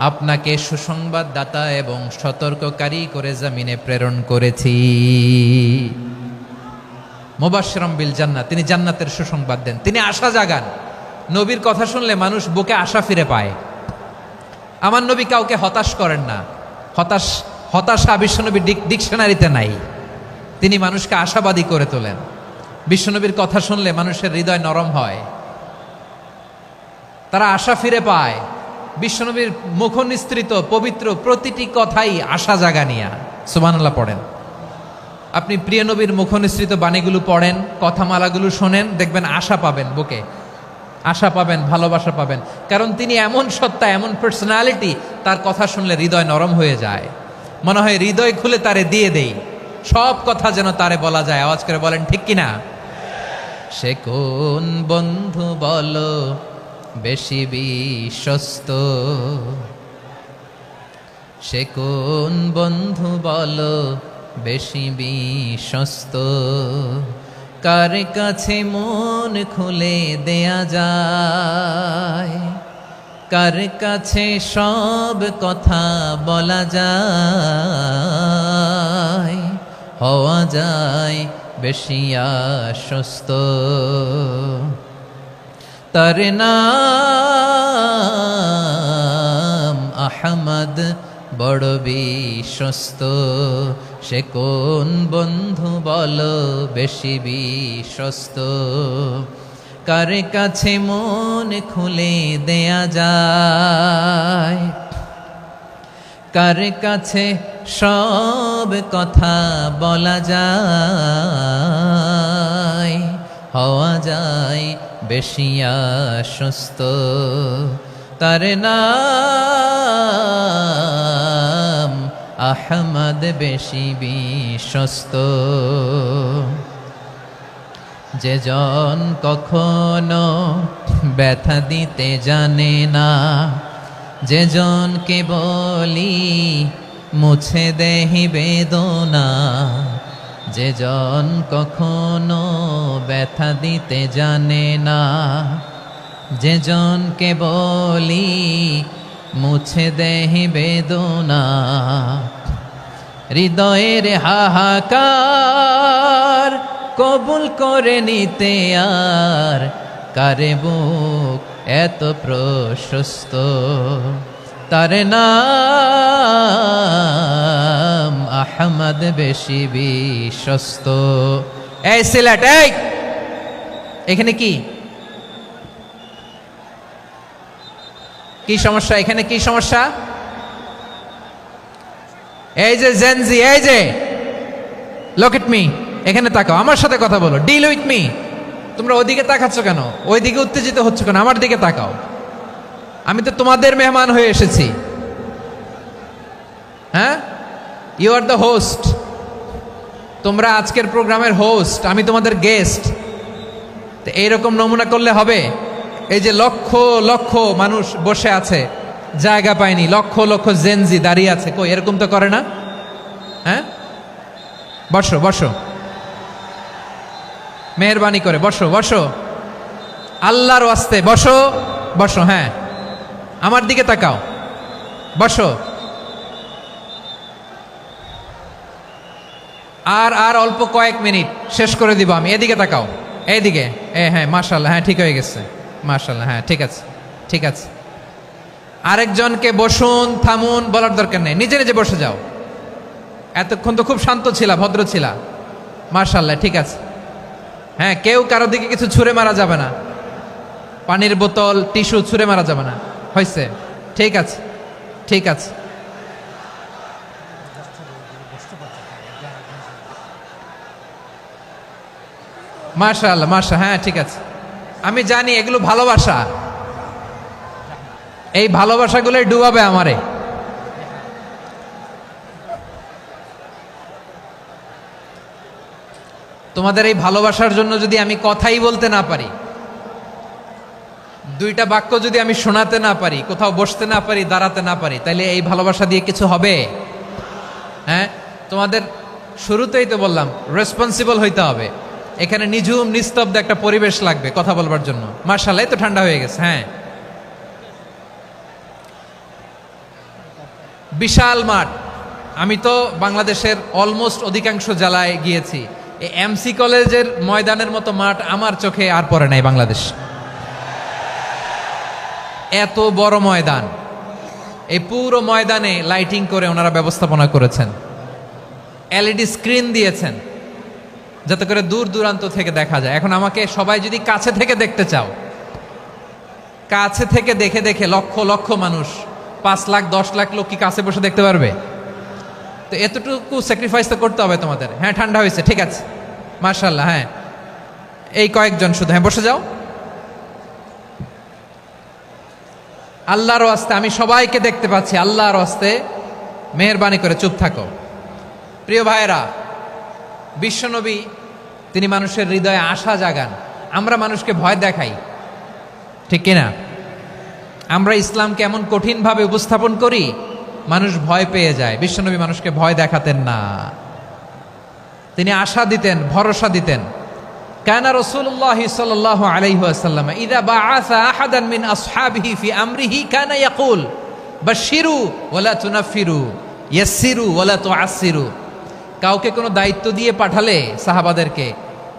আপনাকে সুসংবাদদাতা এবং সতর্ককারী করে জমিনে প্রেরণ করেছি। মুবাশশিরাম বিল জান্নাত, তিনি জান্নাতের সুসংবাদ দেন, তিনি আশা জাগান। নবীর কথা শুনলে মানুষ বুকে আশা ফিরে পায়। আমার নবী কাউকে হতাশ করেন না। হতাশা বিশ্বনবীর ডিকশনারিতে নাই। তিনি মানুষকে আশাবাদী করে তোলেন। বিশ্বনবীর কথা শুনলে মানুষের হৃদয় নরম হয়, তারা আশা ফিরে পায়। বিশ্বনবীর মুখ নিঃসৃত পবিত্র প্রতিটি কথাই আশা জাগানিয়া। সুবহানাল্লাহ পড়েন। আপনি প্রিয় নবীর মুখ নিঃসৃত বাণীগুলো পড়েন, কথামালাগুলো শোনেন, দেখবেন আশা পাবেন, বুকে আশা পাবেন, ভালোবাসা পাবেন। কারণ তিনি এমন সত্তা, এমন পার্সোনালিটি, তার কথা শুনলে হৃদয় নরম হয়ে যায়। মনে হয় হৃদয় খুলে তারে দিয়ে দেই, সব কথা যেন তারে বলা যায়। আওয়াজ করে বলেন ঠিক কিনা? সে কোন বন্ধু বলো বেশি বিশ্বস্ত, সে কোন বন্ধু বলো বেশি বিশ্বস্ত, কার কাছে মন খুলে দেয়া যায়, কার কাছে সব কথা বলা যায়, হওয়া যায় বেশি আশ্বস্ত। তার নাম আহমদ, বড় বিশ্বস্ত। সে কোন বন্ধু বলো বেশি বিশ্বস্ত, কার কাছে মন খুলে দেয়া যায়, কার কাছে সব কথা বলা যায়, হওয়া যায় বেশি আশ্বস্ত। তার নাম আহমদ, বেশি বিশ্বস্ত। যে জন কখনো ব্যথা দিতে জানে না, যে জনকে বলি মুছে দেহি বেদনা, যে জন কখনো ব্যথা দিতে জানে না, যে জনকে বলি মুছে দেহি বেদনা, হৃদয়ের হাহাকার কবুল করে নিতে আর কারে বুক এত প্রশস্ত। তার নাম আহমদ, বেশি বিশ্বস্ত। এই সিলেট, এই এখানে কি কি সমস্যা? এখানে কি সমস্যা? এই যে জেনজি, এই যে লুক এট মি, এখানে তাকাও, আমার সাথে কথা বলো, ডিল উইথ মি। তোমরা ওইদিকে তাকাচ্ছ কেন? ওইদিকে উত্তেজিত হচ্ছ কেন? আমার দিকে তাকাও। আমি তো তোমাদের মেহমান হয়ে এসেছি। হ্যাঁ, ইউ আর দ্য হোস্ট। তোমরা আজকের প্রোগ্রামের হোস্ট, আমি তোমাদের গেস্ট। তো এইরকম নমুনা করলে হবে? এই যে লক্ষ লক্ষ মানুষ বসে আছে, জায়গা পায়নি, লক্ষ লক্ষ জেনজি দাঁড়িয়ে আছে, কই এরকম তো করে না? হ্যাঁ, বসো বসো, মেহরবানি করে বসো বসো, আল্লাহর ওয়াস্তে বসো বসো। হ্যাঁ, আমার দিকে তাকাও, বসো। আর অল্প কয়েক মিনিট, শেষ করে দিব আমি। এদিকে তাকাও, এইদিকে। হ্যাঁ, মাশাআল্লাহ, হ্যাঁ ঠিক হয়ে গেছে, মাশাআল্লাহ, হ্যাঁ ঠিক আছে, ঠিক আছে। আরেকজনকে বসুন, থামুন বলার দরকার নেই, নিজে নিজে বসে যাও। এতক্ষণ তো খুব শান্ত ছিলা, ভদ্র ছিলা, মাশাআল্লাহ, ঠিক আছে। হ্যাঁ, কেউ কারো দিকে কিছু ছুঁড়ে মারা যাবে না। পানির বোতল, টিস্যু ছুঁড়ে মারা যাবে না। হয়েছে? ঠিক আছে, ঠিক আছে। মাশাআল্লাহ, হ্যাঁ ঠিক আছে। আমি জানি এগুলো ভালোবাসা, এই ভালোবাসাগুলোই ডুবাবে আমারে। তোমাদের এই ভালোবাসার জন্য যদি আমি কথাই বলতে না পারি, দুইটা বাক্য যদি আমি শোনাতে না পারি, কোথাও বসতে না পারি, দাঁড়াতে না পারি, তাহলে এই ভালোবাসা দিয়ে কিছু হবে? হ্যাঁ, তোমাদের শুরুতেই তো বললাম রেসপন্সিবল হইতে হবে। এখানে নিঝুম নিস্তব্ধ একটা পরিবেশ লাগবে কথা বলবার জন্য। মাশাআল্লাহ, তো ঠান্ডা হয়ে গেছে। হ্যাঁ, বিশাল মাঠ। আমি তো বাংলাদেশের অলমোস্ট অধিকাংশ জেলায় গিয়েছি। এই এমসি কলেজের ময়দানের মতো মাঠ আমার চোখে আর পড়ে নাই বাংলাদেশ। এত বড় ময়দান, এই পুরো ময়দানে লাইটিং করে ওনারা ব্যবস্থাপনা করেছেন, এলইডি স্ক্রিন দিয়েছেন যাতে করে দূর দূরান্ত থেকে দেখা যায়। এখন আমাকে সবাই যদি কাছে থেকে দেখতে চাও, কাছে থেকে দেখে দেখে লক্ষ লক্ষ মানুষ, 5 লাখ 10 লাখ লোক কি কাছে বসে দেখতে পারবে? তো এতটুকু স্যাক্রিফাইস তো করতে হবে তোমাদের। হ্যাঁ, ঠান্ডা হয়েছে, ঠিক আছে, মাশাআল্লাহ। হ্যাঁ, এই কয়েকজন শুধু, হ্যাঁ বসে যাও। আল্লাহর ওয়াস্তে আমি সবাইকে দেখতে পাচ্ছি, আল্লাহর ওয়াস্তে মেহেরবানি করে চুপ থাকো। প্রিয় ভাইয়েরা, বিশ্বনবী তিনি মানুষের হৃদয়ে আশা জাগান। আমরা মানুষকে ভয় দেখাই, ঠিক কিনা? আমরা ইসলামকে এমন কঠিনভাবে উপস্থাপন করি, মানুষ ভয় পেয়ে যায়। বিশ্বনবী মানুষকে ভয় দেখাতেন না, তিনি আশা দিতেন, ভরসা দিতেন। কানা রাসূলুল্লাহ সাল্লাল্লাহু আলাইহি ওয়াসাল্লাম ইযা বাআসা আহাদান মিন আসহাবিহি ফি আমরিহি কানা ইয়াকুল বাশশিরু ওয়ালা তুনাফিরু ইয়াসসিরু ওয়ালা তুআসসিরু। কাউকে কোনো দায়িত্ব দিয়ে পাঠালে সাহাবাদেরকে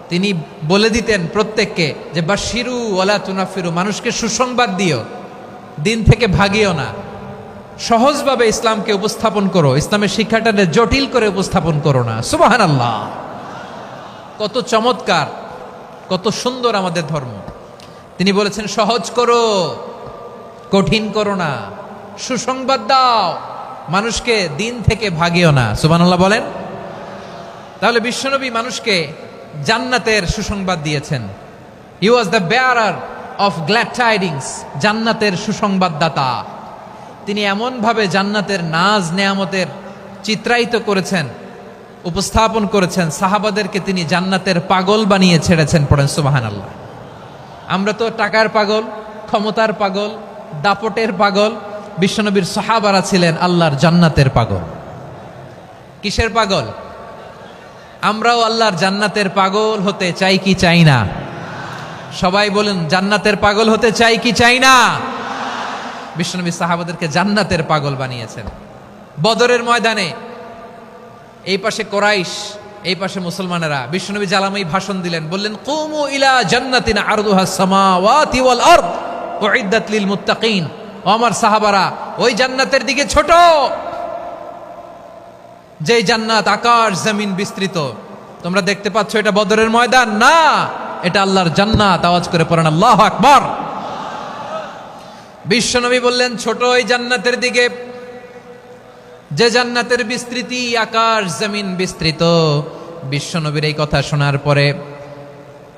তিনি বলে দিতেন প্রত্যেককে যে বাশশিরু ওয়ালা তুনাফিরু, মানুষকে সুসংবাদ দিও, দিন থেকে ভাগিও না। সহজভাবে ইসলামকে উপস্থাপন করো, ইসলামের শিক্ষাটাকে জটিল করে উপস্থাপন করো না। সুবহানাল্লাহ, কত চমৎকার, কত সুন্দর আমাদের ধর্ম। তিনি বলেছেন সহজ করো, কঠিন করো না, সুসংবাদ দাও, মানুষকে দিন থেকে ভাগিও না। সুবহানাল্লাহ বলেন। তাহলে বিশ্বনবী মানুষকে জান্নাতের সুসংবাদ দিয়েছেন। He was the bearer of glad tidings, জান্নাতের সুসংবাদদাতা। তিনি এমনভাবে জান্নাতের নাজ নেয়ামতের চিত্রায়িত করেছেন, উপস্থাপন করেছেন, সাহাবাদেরকে তিনি জান্নাতের পাগল বানিয়ে ছেড়েছেন। পড়েন সুবহানাল্লাহ। আমরা তো টাকার পাগল, ক্ষমতার পাগল, দাপটের পাগল। বিশ্বনবীর সাহাবারা ছিলেন আল্লাহর জান্নাতের পাগল। কিসের পাগল? আমরাও আল্লাহর জান্নাতের পাগল হতে চাই কি চাই না? সবাই বলেন, জান্নাতের পাগল হতে চাই কি চাই না? বিশ্বনবী সাহাবাদেরকে জান্নাতের পাগল বানিয়েছেন। বদরের ময়দানে এই পাশে কোরাইশ, এই পাশে মুসলমানেরা। বিশ্বনবী জালামাই ভাষণ দিলেন, বললেন কুমু ইলা জান্নাতিন আরদুহাস সামাওয়াতি ওয়াল আরদ উইদ্দাত লিল মুত্তাকিন। ও আমার সাহাবারা, ওই জান্নাতের দিকে ছোট, যেই জান্নাত আকাশ জমিন বিস্তৃত। তোমরা দেখতে পাচ্ছ এটা বদরের ময়দান না, এটা আল্লাহর জান্নাত। আওয়াজ করে পড়েন আল্লাহু আকবার। বিশ্বনবী বললেন ছোট ওই জান্নাতের দিকে, যে জান্নাতের বিস্তৃতি আকাশ জমিন বিস্তৃত। বিশ্বনবীর এই কথা শোনার পরে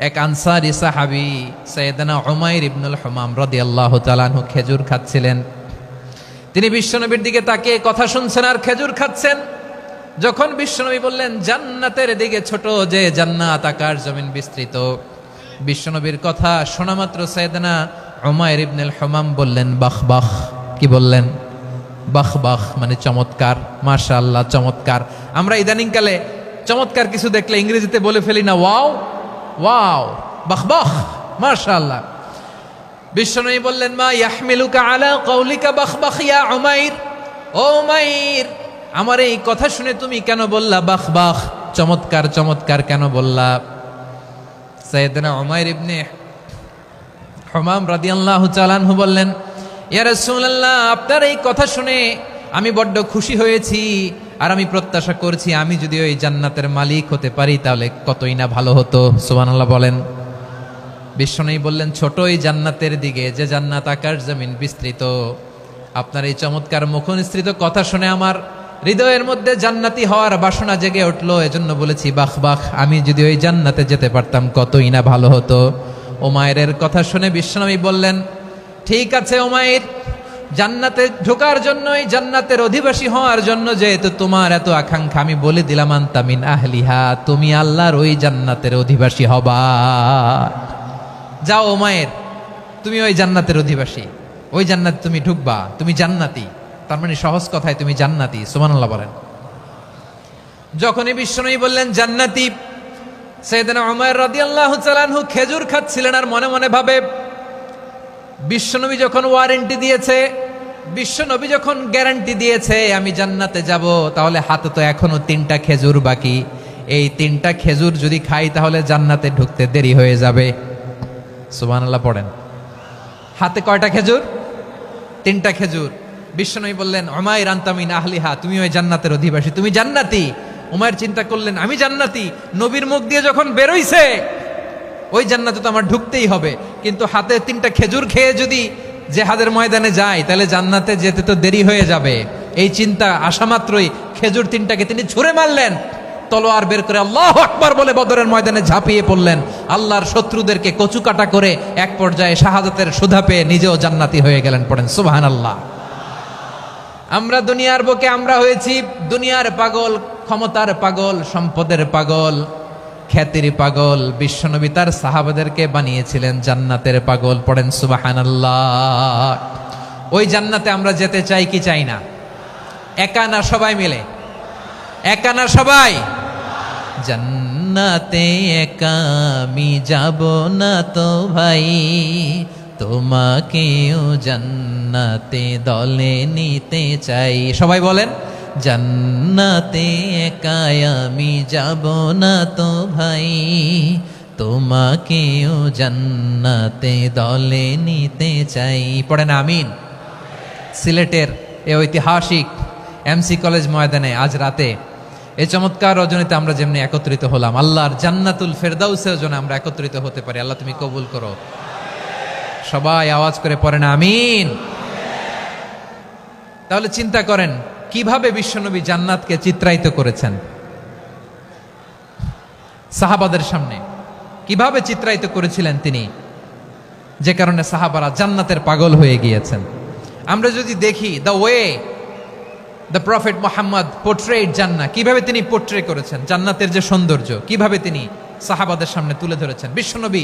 এক আনসারী সাহাবী সাইয়েদনা উমাইর ইবনুল হুমাম রাদিয়াল্লাহু তাআলা আনহু খেজুর খাচ্ছিলেন। তিনি বিশ্বনবীর দিকে তাকিয়ে কথা শুনছেন আর খেজুর খাচ্ছেন। যখন বিশ্বনবী বললেন জান্নাতের দিকে ছোট, যে জান্নাত আকাশ জমিন বিস্তৃত, বিশ্বনবীর কথা শোনা মাত্র সাইয়েদনা উমাইর ইবনুল হুমাম বললেন বাহ বাহ। কি বললেন? বাহ বাহ, মানে চমৎকার, মাশাআল্লাহ চমৎকার। আমরা ইদানিং কালে চমৎকার কিছু দেখলে ইংরেজিতে বলে ফেলি না ওয়াও ওয়াও, বাহ বাহ, মাশাআল্লাহ। বিশ্বনবী বললেন মা ইয়াহমিলুকা আলা কওলিকা বাহ বাহ ইয়া উমাইর। ও উমাইর, আমার এই কথা শুনে তুমি কেন বললা বাহ বাহ, চমৎকার চমৎকার কেন বললা? সাইয়েদনা উমাইর ইবনে হুমাম রাদিয়াল্লাহু তাআলা আনহু বললেন ইয়া রাসূলুল্লাহ, আপনার এই কথা শুনে আমি বড্ড খুশি হয়েছি, আর আমি প্রত্যাশা করছি আমি যদি ওই জান্নাতের মালিক হতে পারি তাহলে কতই না ভালো হতো। সুবহানাল্লাহ বলেন। বিশ্বনবী বললেন, ছোট এই জান্নাতের দিকে, যে জান্নাত আকাশ জমিন বিস্তৃত। আপনার এই চমৎকার মুখনিসৃত কথা শুনে আমার হৃদয়ের মধ্যে জান্নাতি হওয়ার বাসনা জেগে উঠলো। এজন্য বলেছি, বাহ বাহ, আমি যদি ওই জান্নাতে যেতে পারতাম কতই না ভালো হতো। উমাইরের কথা শুনে বিশ্বনবী বললেন, ঠিক আছে উমাইর, জান্নাতে ঢোকার জন্য, এই জান্নাতের অধিবাসী হওয়ার জন্য যেহেতু তোমার এত আকাঙ্ক্ষা, আমি বলে দিলাম, আনতা মিন আহলিহা, তুমি আল্লাহর ওই জান্নাতের অধিবাসী হবা। যাও উমাইর, তুমি ওই জান্নাতের অধিবাসী, ওই জান্নাতে তুমি ঢুকবা, তুমি জান্নাতি। তার মানে সহজ কথায় তুমি জান্নাতি। সুবহানাল্লাহ বলেন। যখনই বিশ্বনবী বললেন জান্নাতি, সাইয়েদনা উমর রাদিয়াল্লাহু তাআলা আনহু খেজুর খাচ্ছিলেন আর মনে মনে ভাবে, বিশ্বনবী যখন ওয়ারেন্টি দিয়েছে, বিশ্বনবী যখন গ্যারান্টি দিয়েছে আমি জান্নাতে যাব, তাহলে হাতে তো এখনো 3টা খেজুর বাকি। এই 3টা খেজুর যদি খাই তাহলে জান্নাতে ঢুকতে দেরি হয়ে যাবে। সুবহানাল্লাহ পড়েন। হাতে কয়টা খেজুর? 3টা খেজুর। বিশ্বনবী বললেন, উমাইর আনতা মিন আহলিহা, তুমি ওই জান্নাতের অধিবাসী, তুমি জান্নাতি। উমাইর চিন্তা করলেন, আমি জান্নাতি, নবীর মুখ দিয়ে যখন বেরোইছে ওই জান্নাতে তো আমার ঢুকতেই হবে, কিন্তু হাতে 3টা খেজুর খেয়ে যদি জিহাদের ময়দানে যাই তাহলে জান্নাতে যেতে তো দেরি হয়ে যাবে। এই চিন্তা আসা মাত্রই খেজুর 3টাকে তিনি ছুঁড়ে মারলেন, তলোয়ার বের করে আল্লাহু আকবার বলে বদরের ময়দানে ঝাঁপিয়ে পড়লেন। আল্লাহর শত্রুদেরকে কচুকাটা করে এক পর্যায়ে শাহাদাতের সুধা পেয়ে নিজেও জান্নাতি হয়ে গেলেন। পড়েন সুবহানাল্লাহ। আমরা দুনিয়ার বুকে আমরা হয়েছি দুনিয়ার পাগল, ক্ষমতার পাগল, সম্পদের পাগল, খ্যাতির পাগল। বিশ্বনবী তার সাহাবাদেরকে বানিয়েছিলেন জান্নাতের পাগল। পড়েন সুবহানাল্লাহ। ওই জান্নাতে আমরা যেতে চাই কি চাই না? একা না সবাই মিলে? একা না সবাই? জান্নাতে একা আমি যাব না তো ভাই, তোমাকেও জান্নাতে দলে নিতে চাই। সবাই বলেন, জান্নাতে একা আমি যাব না তো ভাই, তোমাকেও জান্নাতে দলে নিতে চাই। পড়েন আমিন। সিলেটের এই ঐতিহাসিক এমসি কলেজ ময়দানে আজ রাতে এই চমৎকার রজনীতে আমরা যেমনি একত্রিত হলাম, আল্লাহর জান্নাতুল ফেরদাউসের জন্য আমরা একত্রিত হতে পারি। আল্লাহ তুমি কবুল করো। সবাই আওয়াজ করে পড়েন আমিন। তাহলে চিন্তা করেন কিভাবে বিশ্বনবী জান্নাতকে চিত্রায়িত করেছেন সাহাবাদের সামনে, কিভাবে চিত্রায়িত করেছিলেন তিনি, যে কারণে সাহাবারা জান্নাতের পাগল হয়ে গিয়েছেন। আমরা যদি দেখি the way the prophet Muhammad portrait জান্নাত, কিভাবে তিনি পোর্ট্রে করেছেন জান্নাতের যে সৌন্দর্য, কিভাবে তিনি সাহাবাদের সামনে তুলে ধরেছেন। বিশ্বনবী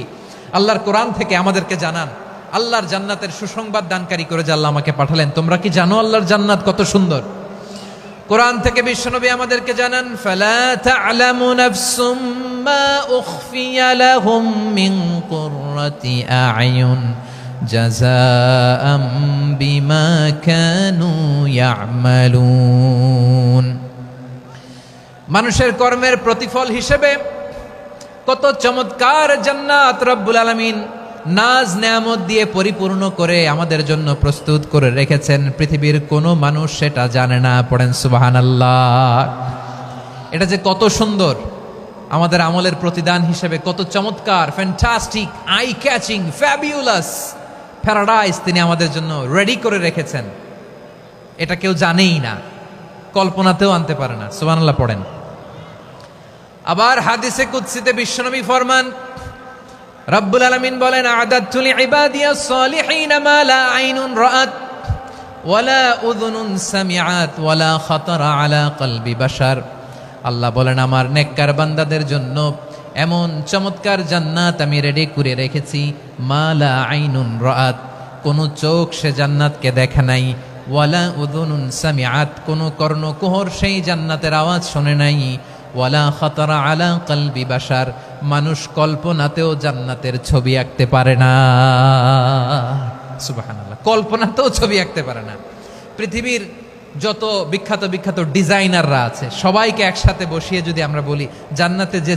আল্লাহর কোরআন থেকে আমাদেরকে জানান, আল্লাহর জান্নাতের সুসংবাদ দানকারী করে যে আল্লাহ আমাকে পাঠালেন। তোমরা কি জানো আল্লাহর জান্নাত কত সুন্দর? কোরআন থেকে বিশ্বনবী আমাদেরকে জানান, ফালা তা'লামু নাফসুম মা উখফিয়া লাহুম মিন কুররাতি আ'য়ুন জাযাআম বিমা কানু ইয়া'মালুন। মানুষের কর্মের প্রতিফল হিসেবে কত চমৎকার জান্নাত রব্বুল আলামিন নাজ নেয়ামত দিয়ে পরিপূর্ণ করে আমাদের জন্য প্রস্তুত করে রেখেছেন। পৃথিবীর কোনো মানুষ সেটা জানে না। পড়েন সুবহানাল্লাহ। এটা যে কত সুন্দর, আমাদের আমলের প্রতিদান হিসেবে কত চমৎকার, fantastic, eye catching, fabulous paradise তিনি আমাদের জন্য রেডি করে রেখেছেন। এটা কেউ জানেই না, কল্পনাতেও আনতে পারে না। সুবহানাল্লাহ পড়েন। আবার হাদিসে কুদসিতে বিশ্বনবী ফরমান, রব্বুল আলামিন বলেন, আ'দাদতু লিইবাদিয়াস সালিহিনা মা লা আইনুন রাআত ওয়ালা উযুনুন সামিআত ওয়ালা খাতারা আলা কলবি বাশার। আল্লাহ বলেন, আমার নেককার বান্দাদের জন্য এমন চমৎকার জান্নাত আমি রেডি করে রেখেছি, মা লা আইনুন রাআত, কোন চোখ সে জান্নাতকে দেখে নাই, ওয়ালা উযুনুন সামিআত, কোন কর্ণকুহর সেই জান্নাতের আওয়াজ শোনে নাই, ওয়ালা খাতারা আলা কলবি বাশার, মানুষ কল্পনাতেও জান্নাতের ছবি আঁকতে পারে না। সুবহানাল্লাহ, কল্পনাতেও ছবি আঁকতে পারে না। পৃথিবীর যত বিখ্যাত বিখ্যাত ডিজাইনাররা আছে সবাইকে একসাথে বসিয়ে যদি আমরা বলি জান্নাতে যে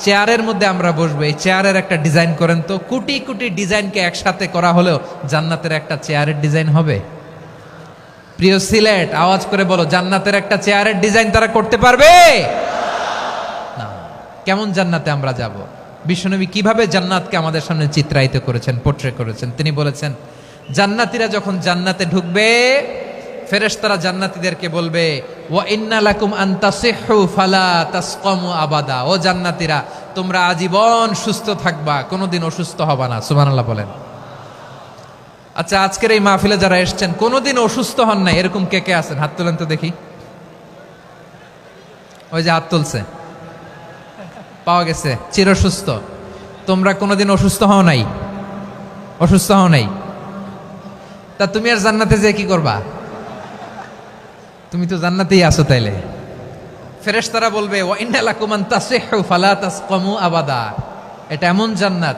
চেয়ারের মধ্যে আমরা বসবো, এই চেয়ারের একটা ডিজাইন করেন তো, কোটি কোটি ডিজাইনকে একসাথে করা হলেও জান্নাতের একটা চেয়ারের ডিজাইন হবে? প্রিয় সিলেট, আওয়াজ করে বলো, জান্নাতের একটা চেয়ারের ডিজাইন তারা করতে পারবে না। কেমন জান্নাতে আমরা যাব? বিশ্বনবী কিভাবে জান্নাতকে আমাদের সামনে চিত্রায়িত করেছেন, পোট্রে করেছেন। তিনি বলেছেন, জান্নাতীরা যখন জান্নাতে ঢুকবে, ফেরেশতারা জান্নাতীদেরকে বলবে, ওয়া ইন্না লাকুম আন তাসিহু ফালা তাসকামু আবাদা। ও জান্নাতীরা, তোমরা আজীবন সুস্থ থাকবা, কোনোদিন অসুস্থ হবা না। সুবহানাল্লাহ বলেন। আচ্ছা, আজকের এই মাহফিলে যারা এসেছেন কোনোদিন অসুস্থ হন নাই, এরকম কে কে আছেন? হাত তোলেন তো দেখি। ওই যে হাত তুলছে, পাওয়া গেছে, চিরসুস্থ। তোমরা কোনোদিন অসুস্থ হও নাই? অসুস্থ হও নাই? তা তুমি আর জান্নাতে যে কি করবা? তুমি তো জান্নাতেই আছো তাইলে। ফেরেশতারা বলবে, ওয়া ইন্না লাকুম আন তাসিহু ফালা তাসকামু আবাদা। এটা এমন জান্নাত,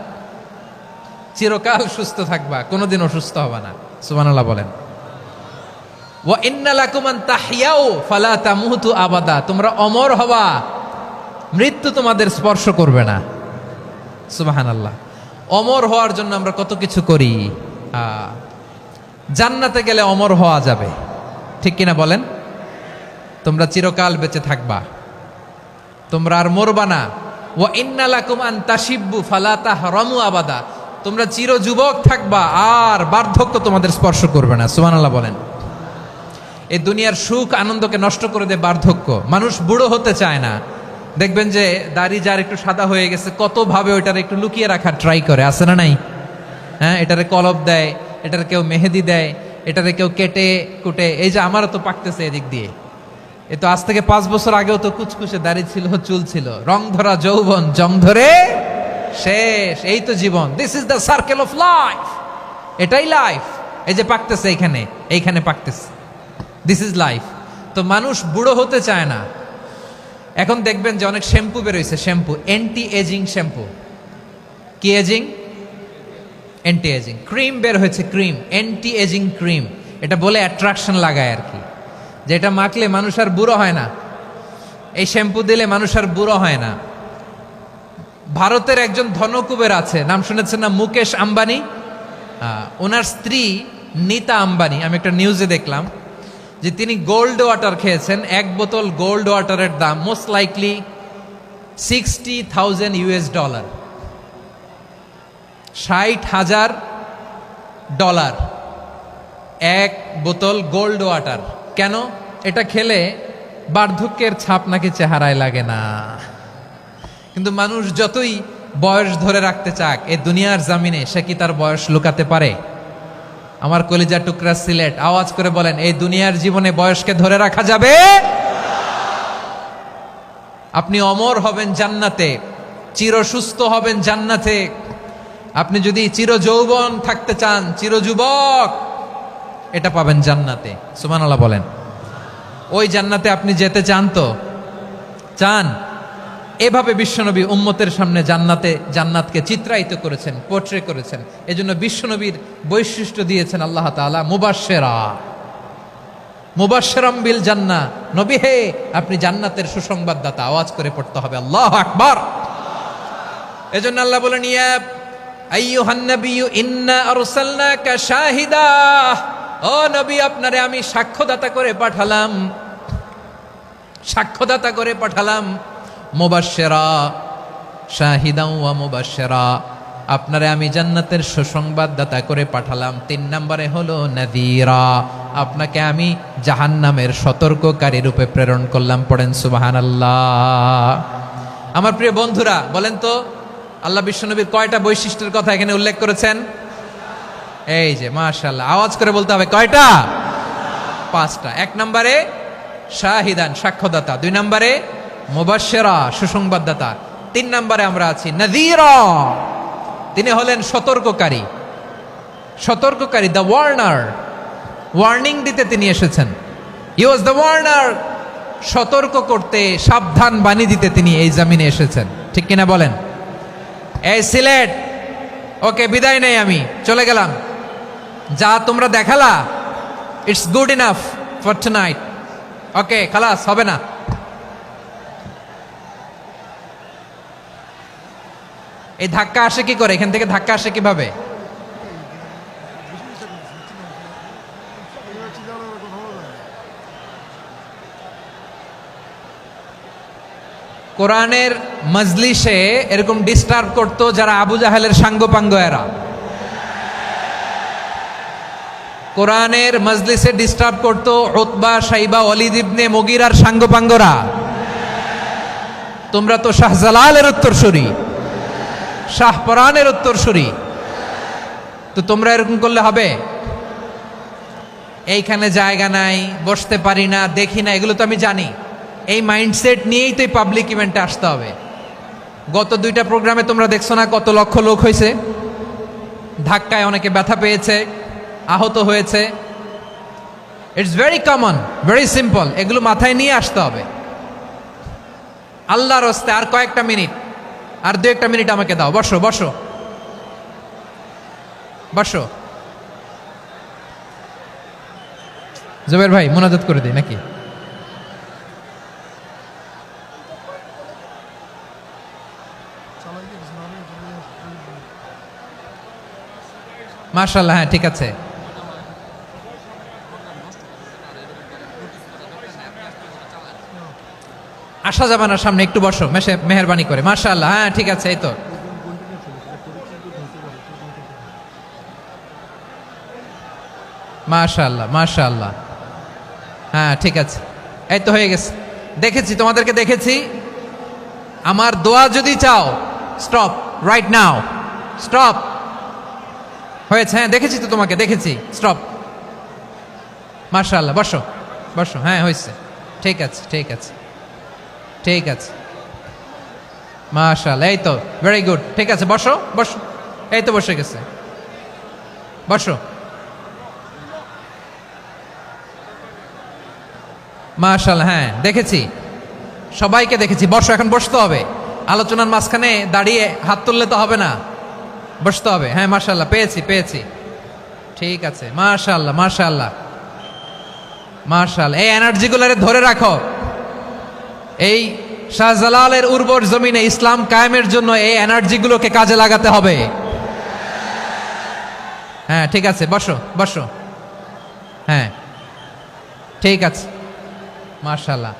চিরকাল সুস্থ থাকবা, কোনোদিন অসুস্থ হবে না। সুবহানাল্লাহ বলেন। ওয়া ইন্না লাকুম আন তাহইয়াউ ফালা তামুতু আবাদা। তোমরা অমর হবা, মৃত্যু তোমাদের স্পর্শ করবে না। সুবহানাল্লাহ। অমর হওয়ার জন্য আমরা কত কিছু করি। জান্নাতে গেলে অমর হওয়া যাবে, ঠিক কিনা বলেন? তোমরা চিরকাল বেঁচে থাকবা, তোমরা আর মরবা না। ওয়া ইন্না লাকুম আন তাশিব্বু ফালা তাহরামু আবাদা। তোমরা চির যুবক থাকবা, আর বার্ধক্য তোমাদের স্পর্শ করবে না। সুবহানাল্লাহ বলেন। এই দুনিয়ার সুখ আনন্দকে নষ্ট করে দেয় বার্ধক্য। মানুষ বুড়ো হতে চায় না। দেখবেন যে দাড়ি যার একটু সাদা হয়ে গেছে, কত ভাবে ওইটার একটু লুকিয়ে রাখার ট্রাই করে, আছে না নাই? হ্যাঁ, এটারে কলপ দেয়, এটার কেউ মেহেদি দেয়, এটারে কেউ কেটে কুটে। এই যে আমারও তো পাকতেছে এদিক দিয়ে, এ তো আজ থেকে 5 বছর আগেও তো কুচকুচে দাড়ি ছিল, চুল ছিল, রং ধরা যৌবন, জং ধরে শেষ। এই তো জীবন। This is the circle of life. এটাই লাইফ। এই যে পাকতেছে এইখানে, এইখানে পাকতেছে, দিস ইজ লাইফ। তো মানুষ বুড়ো হতে চায় না। এখন দেখবেন যে অনেক শ্যাম্পু বেরোইছে, শ্যাম্পু, অ্যান্টি এজিং শ্যাম্পু। কি এজিং? Anti ageing. ক্রিম বের হয়েছে, ক্রিম, অ্যান্টি এজিং ক্রিম। এটা বলে অ্যাট্রাকশন লাগায় আর কি, যে এটা মাখলে মানুষ আর বুড়ো হয় না, এই শ্যাম্পু দিলে মানুষ আর বুড়ো হয় না। ভারতের একজন ধনকুবের আছে, নাম শুনেছেন না? মুকেশ আম্বানি। ওনার স্ত্রী নীতা আম্বানি, আমি একটা নিউজে দেখলাম যে তিনি গোল্ড ওয়াটার খেয়েছেন। 1 বোতল গোল্ড ওয়াটারের দাম মোস্ট লাইকলি $60,000 $60,000 1 বোতল গোল্ড ওয়াটার। কেন? এটা খেলে বার্ধক্যের ছাপ নাকি চেহারায় লাগে না। কিন্তু মানুষ যতই বয়স ধরে রাখতে চাক এই দুনিয়ার জামিনে, সে কি তার বয়স লুকাতে পারে? আমার কলিজা টুকরা সিলেট, আওয়াজ করে বলেন, এই দুনিয়ার জীবনে বয়সকে ধরে রাখা যাবে? আপনি অমর হবেন জান্নাতে, চির সুস্থ হবেন জান্নাতে। আপনি যদি চির যৌবন থাকতে চান, চির যুবক, এটা পাবেন জান্নাতে। সুবহানাল্লাহ বলেন। ওই জান্নাতে আপনি যেতে চান তো? চান? এভাবে বিশ্বনবী উম্মতের সামনে জান্নাতকে চিত্রায়িত করেছেন, পোট্রে করেছেন। এজন্য বিশ্বনবীর বৈশিষ্ট্য দিয়েছেন আল্লাহ তাআলা মুবাশশিরা, মুবাশশিরাম বিল জান্নাহ। নবী হে, আপনি জান্নাতের সুসংবাদদাতা। আওয়াজ করে পড়তে হবে আল্লাহু আকবার। এজন্য আল্লাহ বলেন, ইয়া আইয়ুহান নাবিয়্যু ইন্না আরসালনাকা শাহিদা। ও নবী, আপনারে আমি সাক্ষ্যদাতা করে পাঠালাম, সাক্ষ্যদাতা করে পাঠালাম। মুবাশশিরা, শাহিদাও ওয়া মুবাশশিরা, আপনারে আমি জান্নাতের সুসংবাদদাতা করে পাঠালাম। 3 নম্বরে হলো নাযীরা, আপনাকে আমি জাহান্নামের সতর্ককারী রূপে প্রেরণ করলাম। পড়েন সুবহানাল্লাহ। আমার প্রিয় বন্ধুরা, বলেন তো আল্লাহ বিশ্বনবীর কয়টা বৈশিষ্ট্যের কথা এখানে উল্লেখ করেছেন? এই যে মাশাআল্লাহ, আওয়াজ করে বলতে হবে, কয়টা? 5টা। 1 নম্বরে শাহিদান, সাক্ষ্যদাতা। 2 নম্বরে মুবাশশিরা, সুসংবাদদাতা। 3 নম্বরে আমরা আছি নাযীরা, তিনি হলেন সতর্ককারী। সতর্ককারী, দ্য ওয়ার্নার, ওয়ার্নিং দিতে তিনি এসেছেন। হি ওয়াজ দ্য ওয়ার্নার, সতর্ক করতে, সাবধান বাণী দিতে তিনি এই জমিনে এসেছেন। ঠিক কিনা বলেন? এই সিলেট, ওকে, বিদায় নেই, আমি চলে গেলাম। যা তোমরা দেখালা, it's good enough for tonight. Okay, খালাস, হবে না। এই ধাক্কা আসে কি করে? এখান থেকে ধাক্কা আসে কিভাবে? কোরআনের মজলিসে এরকম ডিস্টার্ব করতো যারা আবু জাহেলের সাঙ্গপাঙ্গ এরা। কোরআনের মজলিসে ডিস্টার্ব করতো উতবা, শাইবা, ওয়ালিদ ইবনে মুগীরার সাঙ্গপাঙ্গরা। তোমরা তো শাহজালালের উত্তরসূরি, শাহপরানের উত্তরসূরি, তো তোমরা এরকম করলে হবে? এইখানে জায়গা নাই, বসতে পারি না, দেখি না, এগুলো তো আমি জানি। এই মাইন্ডসেট নিয়েই তো এই পাবলিক ইভেন্টে আসতে হবে। গত 2টা প্রোগ্রামে তোমরা দেখছো না কত লক্ষ লোক হয়েছে, ধাক্কায় অনেকে ব্যথা পেয়েছে, আহত হয়েছে। It's very common, very simple. এগুলো মাথায় নিয়ে আসতে হবে। আল্লাহর হস্তে আর কয়েকটা মিনিট, আর 2-1টা মিনিট আমাকে দাও। বসো বসো বসো। জুবের ভাই মোনাজাত করে দিই নাকি? মাশাআল্লাহ, হ্যাঁ ঠিক আছে। আসা যাবে না সামনে, একটু বসো মেহেরবানি করে। মাশাআল্লাহ, হ্যাঁ ঠিক আছে। এই তো মাশাআল্লাহ মাশাআল্লাহ, হ্যাঁ ঠিক আছে। এই তো হয়ে গেছে, দেখেছি তোমাদেরকে, দেখেছি। আমার দোয়া যদি চাও, স্টপ রাইট নাও, স্টপ। হয়েছে, হ্যাঁ দেখেছি তো তোমাকে, দেখেছি, স্টপ। মাশাআল্লাহ, বসো বসো, হ্যাঁ হয়েছে, ঠিক আছে ঠিক আছে ঠিক আছে। মাশাআল্লাহ, এই তো ভেরি গুড, ঠিক আছে। বসো বসো, এই তো বসে গেছে, বসো। মাশাআল্লাহ, হ্যাঁ দেখেছি, সবাইকে দেখেছি। বসো, এখন বসতে হবে। আলোচনার মাঝখানে দাঁড়িয়ে হাত তুললে তো হবে না, বসতে হবে। হ্যাঁ মাশাআল্লাহ, পেয়েছি পেয়েছি, ঠিক আছে। মাশাআল্লাহ মাশাআল্লাহ মাশাআল্লাহ। এই এনার্জিগুলোরে ধরে রাখো। এই শাহজালালের উর্বর জমিনে ইসলাম কায়েমের জন্য এই এনার্জিগুলোকে কাজে লাগাতে হবে। হ্যাঁ ঠিক আছে, বসো বসো, হ্যাঁ ঠিক আছে। মাশাআল্লাহ।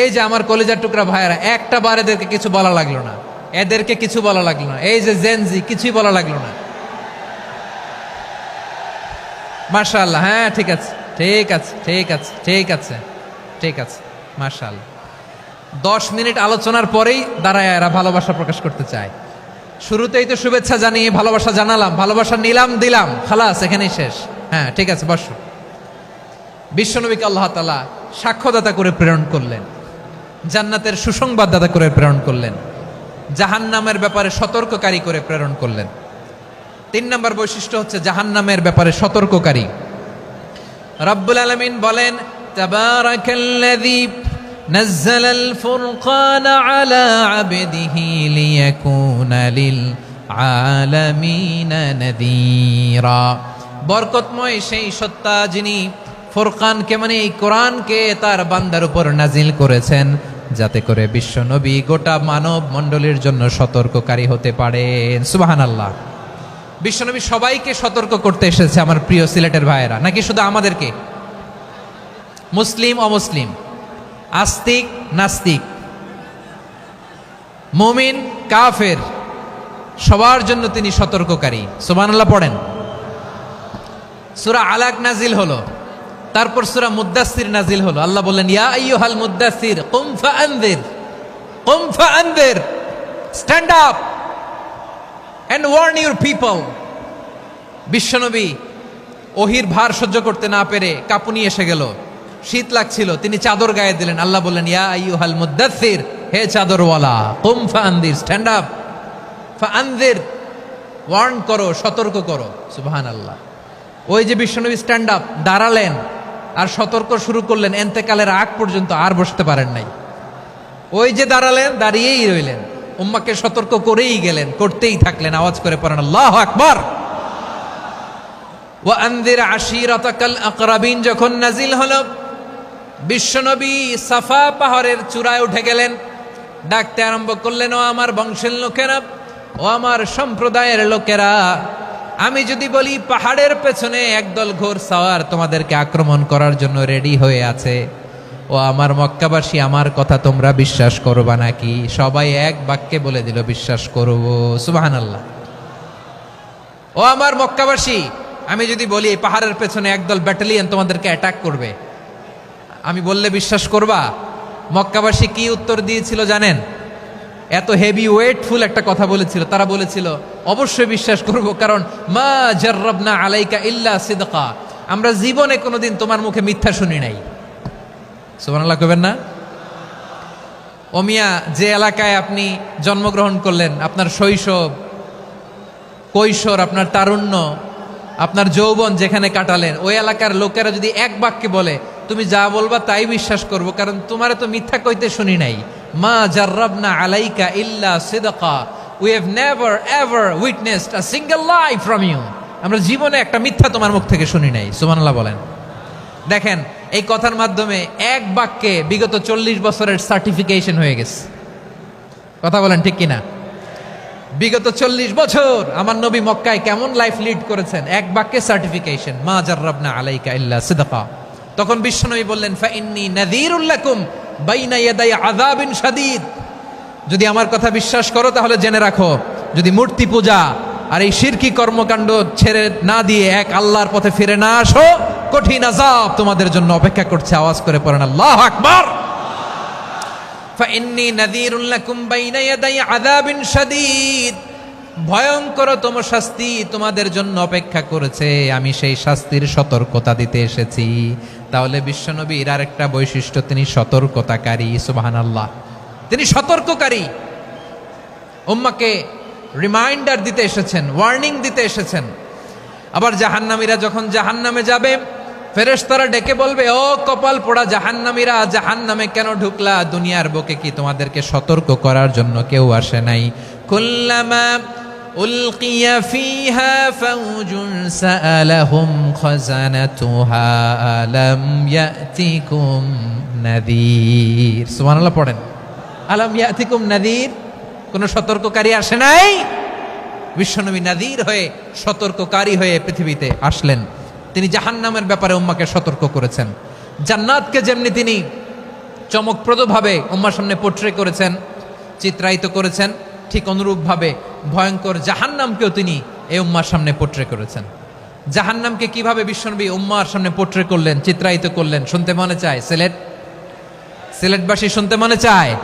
এই যে আমার কলিজার টুকরা ভাইয়েরা, একটা বার এদেরকে কিছু বলা লাগলো না, এদেরকে কিছু বলা লাগলো না। এই যে জেনজি, কিছুই বলা লাগলো না। মাশাআল্লাহ, হ্যাঁ ঠিক আছে ঠিক আছে ঠিক আছে ঠিক আছে ঠিক আছে। মাশাআল্লাহ। 10 মিনিট আলোচনার পরেই দাঁড়ায় এরা ভালোবাসা প্রকাশ করতে চায়। শুরুতেই তো শুভেচ্ছা জানিয়ে ভালোবাসা জানালাম, ভালোবাসা নিলাম, দিলাম, খালাস, এখানেই শেষ। হ্যাঁ ঠিক আছে, বসো। বিশ্বনবীকে আল্লাহ তাআলা সাক্ষ্যদাতা করে প্রেরণ করলেন, জান্নাতের সুসংবাদদাতা করে প্রেরণ করলেন, জাহান্নামের ব্যাপারে সতর্ককারী করে প্রেরণ করলেন। 3 নম্বর বৈশিষ্ট্য হচ্ছে জাহান্নামের ব্যাপারে সতর্ককারী। রব্বুল আলামিন বলেন, তাবারাকাল্লাযী নাযালাল ফুরকানা আলা আবদিহি লিয়াকুনা লিল আলামিনা নাযীরা। বরকতময় সেই সত্তা যিনি ফুরকানকে, মানে এই কোরআনকে তার বান্দার উপর নাজিল করেছেন, যাতে করে বিশ্ব নবী গোটা মানব মণ্ডলীর জন্য সতর্ককারী হতে পারেন। সুবহানাল্লাহ। বিশ্বনবী সবাইকে সতর্ক করতে এসেছে, আমার প্রিয় সিলেটের ভাইয়েরা, নাকি শুধু আমাদেরকে? মুসলিম অমুসলিম, আস্তিক নাস্তিক, মুমিন কাফের, সবার জন্য তিনি সতর্ককারী। সুবহানাল্লাহ পড়েন। সূরা আলাক নাজিল হলো, তারপর সূরা মুদ্দাসসির নাজিল হলো। আল্লাহ বললেন, ইয়া আইয়ুহাল মুদ্দাসসির কুম ফাআনযির, কুম ফাআনযির, stand up and warn your people. বিশ্বনবী ওহির ভার সহ্য করতে না পেরে কাঁপুনি এসে গেল, শীত লাগছিল, তিনি চাদর গায়ে দিলেন। আল্লাহ বললেন, ইয়া আইয়ুহাল মুদ্দাসসির, হে চাদরওয়ালা, কুম ফাআনযির, স্ট্যান্ড আপ, ফাআনযির, ওয়ার্ন করো, সতর্ক করো। সুবহানাল্লাহ। ওই যে বিশ্বনবী স্ট্যান্ড আপ, দাঁড়ালেন আর সতর্ক শুরু করলেন, এন্তেকালের আগ পর্যন্ত আর বসতে পারেন নাই। ওই যে দাঁড়ালেন, দাঁড়িয়েই রইলেন, উম্মাকে সতর্ক করেই গেলেন, করতেই থাকলেন। আওয়াজ করে পড়েন আল্লাহু আকবার। ওয়া আনযির আশীরাতাকাল আকরাবিন যখন নাজিল হলো, বিশ্বনবী সাফা পাহাড়ের চূড়ায় উঠে গেলেন, ডাকতে আরম্ভ করলেন, ও আমার বংশের লোকেরা, ও আমার সম্প্রদায়ের লোকেরা, আমি যদি বলি পাহাড়ের পেছনে একদল ঘোড় সাওয়ার তোমাদেরকে আক্রমণ করার জন্য রেডি হয়ে আছে, ও আমার মক্কাবাসী, আমার কথা তোমরা বিশ্বাস করবা নাকি? সবাই এক বাক্যে বলে দিল, বিশ্বাস করব। সুবহানাল্লাহ। ও আমার মক্কাবাসী, আমি যদি বলি এই পাহাড়ের পেছনে একদল ব্যাটালিয়ন তোমাদেরকে অ্যাটাক করবে, আমি বললে বিশ্বাস করবা? মক্কাবাসী কি উত্তর দিয়েছিল জানেন? এত হেভি ওয়েটফুল একটা কথা বলেছিল। তারা বলেছিল অবশ্যই বিশ্বাস করব, কারণ মা জাররাবনা আলাইকা ইল্লা সিদকা, আমরা জীবনে কোনোদিন তোমার মুখে মিথ্যা শুনি নাই। সুবহানাল্লাহ কইবেন না? ও মিয়া, যে এলাকায় আপনি জন্মগ্রহণ করলেন, আপনার শৈশব, কৈশোর, আপনার তারুণ্য, আপনার যৌবন যেখানে কাটালেন, ওই এলাকার লোকেরা যদি এক বাক্যে বলে তুমি যা বলবা তাই বিশ্বাস করব, কারণ তোমারে তো মিথ্যা কইতে শুনি নাই। মা জাররাবনা আলাইকা ইল্লা সিদকা, we have never ever witnessed a single lie from you, আমরা জীবনে একটা মিথ্যা তোমার মুখ থেকে শুনি নাই। সুবহানাল্লাহ বলেন। দেখেন, এই কথার মাধ্যমে এক বাক্যে বিগত 40 বছরের সার্টিফিকেশন হয়ে গেছে। কথা বলেন ঠিক কিনা? বিগত 40 বছর আমার নবী মক্কায় কেমন লাইফ লিড করেছেন, এক বাক্যে সার্টিফিকেশন, মা জাররাবনা আলাইকা ইল্লা সিদকা। তখন বিশ্বনবী বললেন, ফাইন্নী নাযীরুল লাকুম বাইনা ইয়াদাই আযাবিন শাদীদ, যদি আমার কথা বিশ্বাস করো তাহলে জেনে রাখো, যদি মূর্তি পূজা আর এই শিরকি কর্মকাণ্ড ছেড়ে না দিয়ে এক আল্লাহর পথে ফিরে না আসো, কঠিন আযাব তোমাদের জন্য অপেক্ষা করছে। আওয়াজ করে পড়েন আল্লাহু আকবার। ফাইন্নী নাযীরুল লাকুম বাইনা ইয়াদাই আযাবিন শাদীদ, ভয়ঙ্করতম শাস্তি তোমাদের জন্য অপেক্ষা করেছে, আমি সেই শাস্তির সতর্কতা দিতে এসেছি। তাহলে বিশ্বনবীর আরেকটা বৈশিষ্ট্য, তিনি সতর্কতাকারী। সুবহানাল্লাহ, তিনি সতর্ককারী। উম্মাকে রিমাইন্ডার দিতে এসেছেন, ওয়ার্নিং দিতে এসেছেন। আবার জাহান্নামীরা যখন জাহান্নামে যাবে, ফেরেশতারা ডেকে বলবে, ও কপাল পোড়া জাহান্নামীরা, জাহান্নামে কেন ঢুকলা? দুনিয়ার বুকে কি তোমাদেরকে সতর্ক করার জন্য কেউ আসে নাই? কুল্লামা উলকিয়া ফিহা ফাউজুন সাআলাহুম খাজানাতুহা আলাম ইয়াতিকুম নাযীর। সুবহানাল্লাহ পড়েন। আলাম ইয়াতিকুম নাযীর, কোন সতর্ককারী আসে নাই? বিশ্বনবী নাযীর হয়ে, সতর্ককারী হয়ে পৃথিবীতে আসলেন। তিনি জাহান্নামের ব্যাপারে উম্মাকে সতর্ক করেছেন। জান্নাতকে যেমনি তিনি চমকপ্রদভাবে উম্মার সামনে পোট্রে করেছেন, চিত্রায়িত করেছেন, ঠিক অনুরূপভাবে ভয়ঙ্কর জাহান্নামকেও তিনি এই উম্মার সামনে পোট্রে করেছেন। জাহান্নামকে কিভাবে বিশ্বনবী উম্মার সামনে পোট্রে করলেন, চিত্রায়িত করলেন, শুনতে মনে চায়? সিলেটবাসী শুনতে মনে চায়?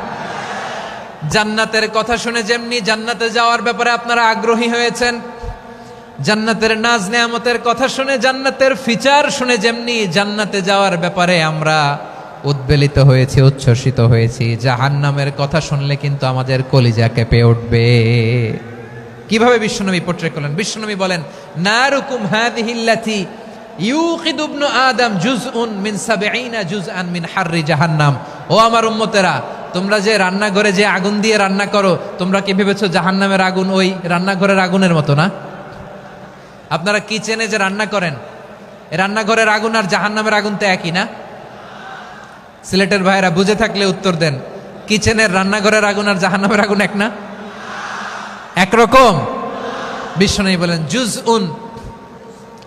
জান্নাতের কথা শুনে যেমনি জান্নাতে যাওয়ার ব্যাপারে আপনারা আগ্রহী হয়েছেন, জান্নাতের নাজ নেয়ামতের কথা শুনে, জান্নাতের ফিচার শুনে যেমনি জান্নাতে যাওয়ার ব্যাপারে আমরা উদ্বেলিত হয়েছি, উচ্ছ্বসিত হয়েছি, জাহান্নামের কথা শুনলে কিন্তু আমাদের কলিজা কেঁপে উঠবে। কিভাবে বিশ্বনবী পোট্রে করলেন? বিশ্বনবী বলেন, নারুকুম হাযিহিল্লাতী ইউকিদু ইবনু আদম জুজউন মিন ৭০ জুজআন মিন হাররি জাহান্নাম। ও আমার উম্মতেরা, তোমরা যে রান্নাঘরে যে আগুন দিয়ে রান্না করো, তোমরা কি ভেবেছো জাহান্নামের আগুন ওই রান্নাঘরের আগুনের মতো না? আপনারা কিচেনে যে রান্না করেন, রান্নাঘরের আগুন আর জাহান্নামের আগুন তো একই না? সিলেটের ভাইরা বুঝে থাকলে উত্তর দেন, কিচেনের রান্নাঘরের আগুন আর জাহান্নামের আগুন এক না? একরকম? বিশ্বনবী বলেন, জুজউন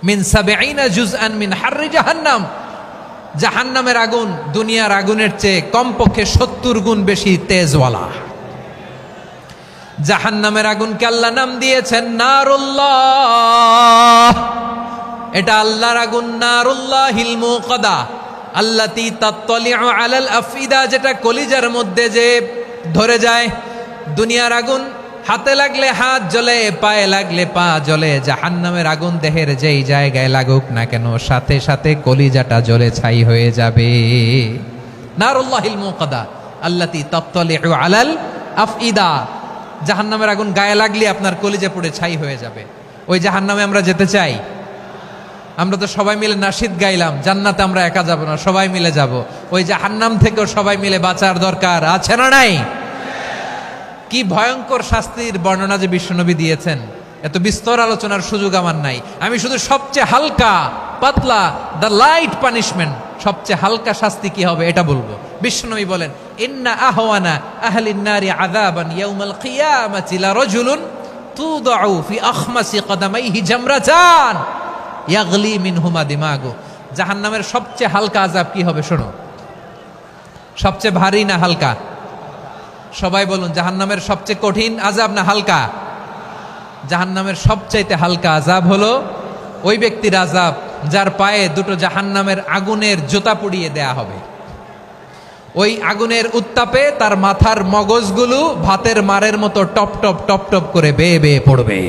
মিন ৭০ জুজআন মিন হাররি জাহান্নাম, জাহান্নামের আগুন দুনিয়ার আগুনের চেয়ে কমপক্ষে ৭০ গুণ বেশি তেজওয়ালা। জাহান্নামের আগুনকে আল্লাহ নাম দিয়েছেন নারুল্লাহ। এটা আল্লাহর আগুন, নারুল্লাহিল মুকাদা আল্লাতী তাত্তালিউ আলাল আফইদা, যেটা কলিজার মধ্যে যে ধরে যায়। দুনিয়ার আগুন হাতে লাগলে হাত জ্বলে, পায়ে লাগলে পা জ্বলে। জাহান্নামের আগুন দেহের যেই জায়গায় লাগুক না কেন, সাথে সাথে কলিজাটা জ্বলে ছাই হয়ে যাবে। নারুল্লাহিল মুকাদা আল্লাতী তাত্তালিউ আলাল আফইদা, জাহান্নামের আগুন গায়ে লাগলে আপনার কলিজা পুড়ে ছাই হয়ে যাবে। ওই জাহান্নামে আমরা যেতে চাই? আমরা তো সবাই মিলে নাশিদ গাইলাম, জান্নাতে আমরা একা যাব না, সবাই মিলে যাব। ওই জাহান্নাম থেকেও সবাই মিলে বাঁচার দরকার আছে না নাই? কি ভয়ঙ্কর শাস্তির বর্ণনা যে বিশ্বনবী দিয়েছেন, এত বিস্তর আলোচনার সুযোগ আমার নাই। আমি শুধু সবচেয়ে হালকা পাতলা, দ্য লাইট পানিশমেন্ট, সবচেয়ে হালকা শাস্তি কি হবে এটা বলবো। বিশ্বনবী বলেন, ইন্না আহওয়ানা আহলিন নারি আযাবান ইয়াউমাল কিয়ামাতি লারাজুলুন তুদাউ ফি আখমাসি কদামাইহি জামরাতান ইয়াগলি মিনহুমা দিমাগু। জাহান্নামের সবচেয়ে হালকা আযাব কি হবে শোনো। সবচেয়ে ভারী না হালকা? সবাই বলুন, জাহান্নামের সবচেয়ে কঠিন আযাব না হালকা? জাহান্নামের সবচাইতে হালকা আযাব হলো ওই ব্যক্তির আযাব যার পায়ে দুটো জাহান্নামের আগুনের জুতা পুড়িয়ে দেয়া হবে। ওই আগুনের উত্তাপে তার মাথার মগজগুলো ভাতের মারের মতো টপ টপ টপ টপ করে বেয়ে বেয়ে পড়বে।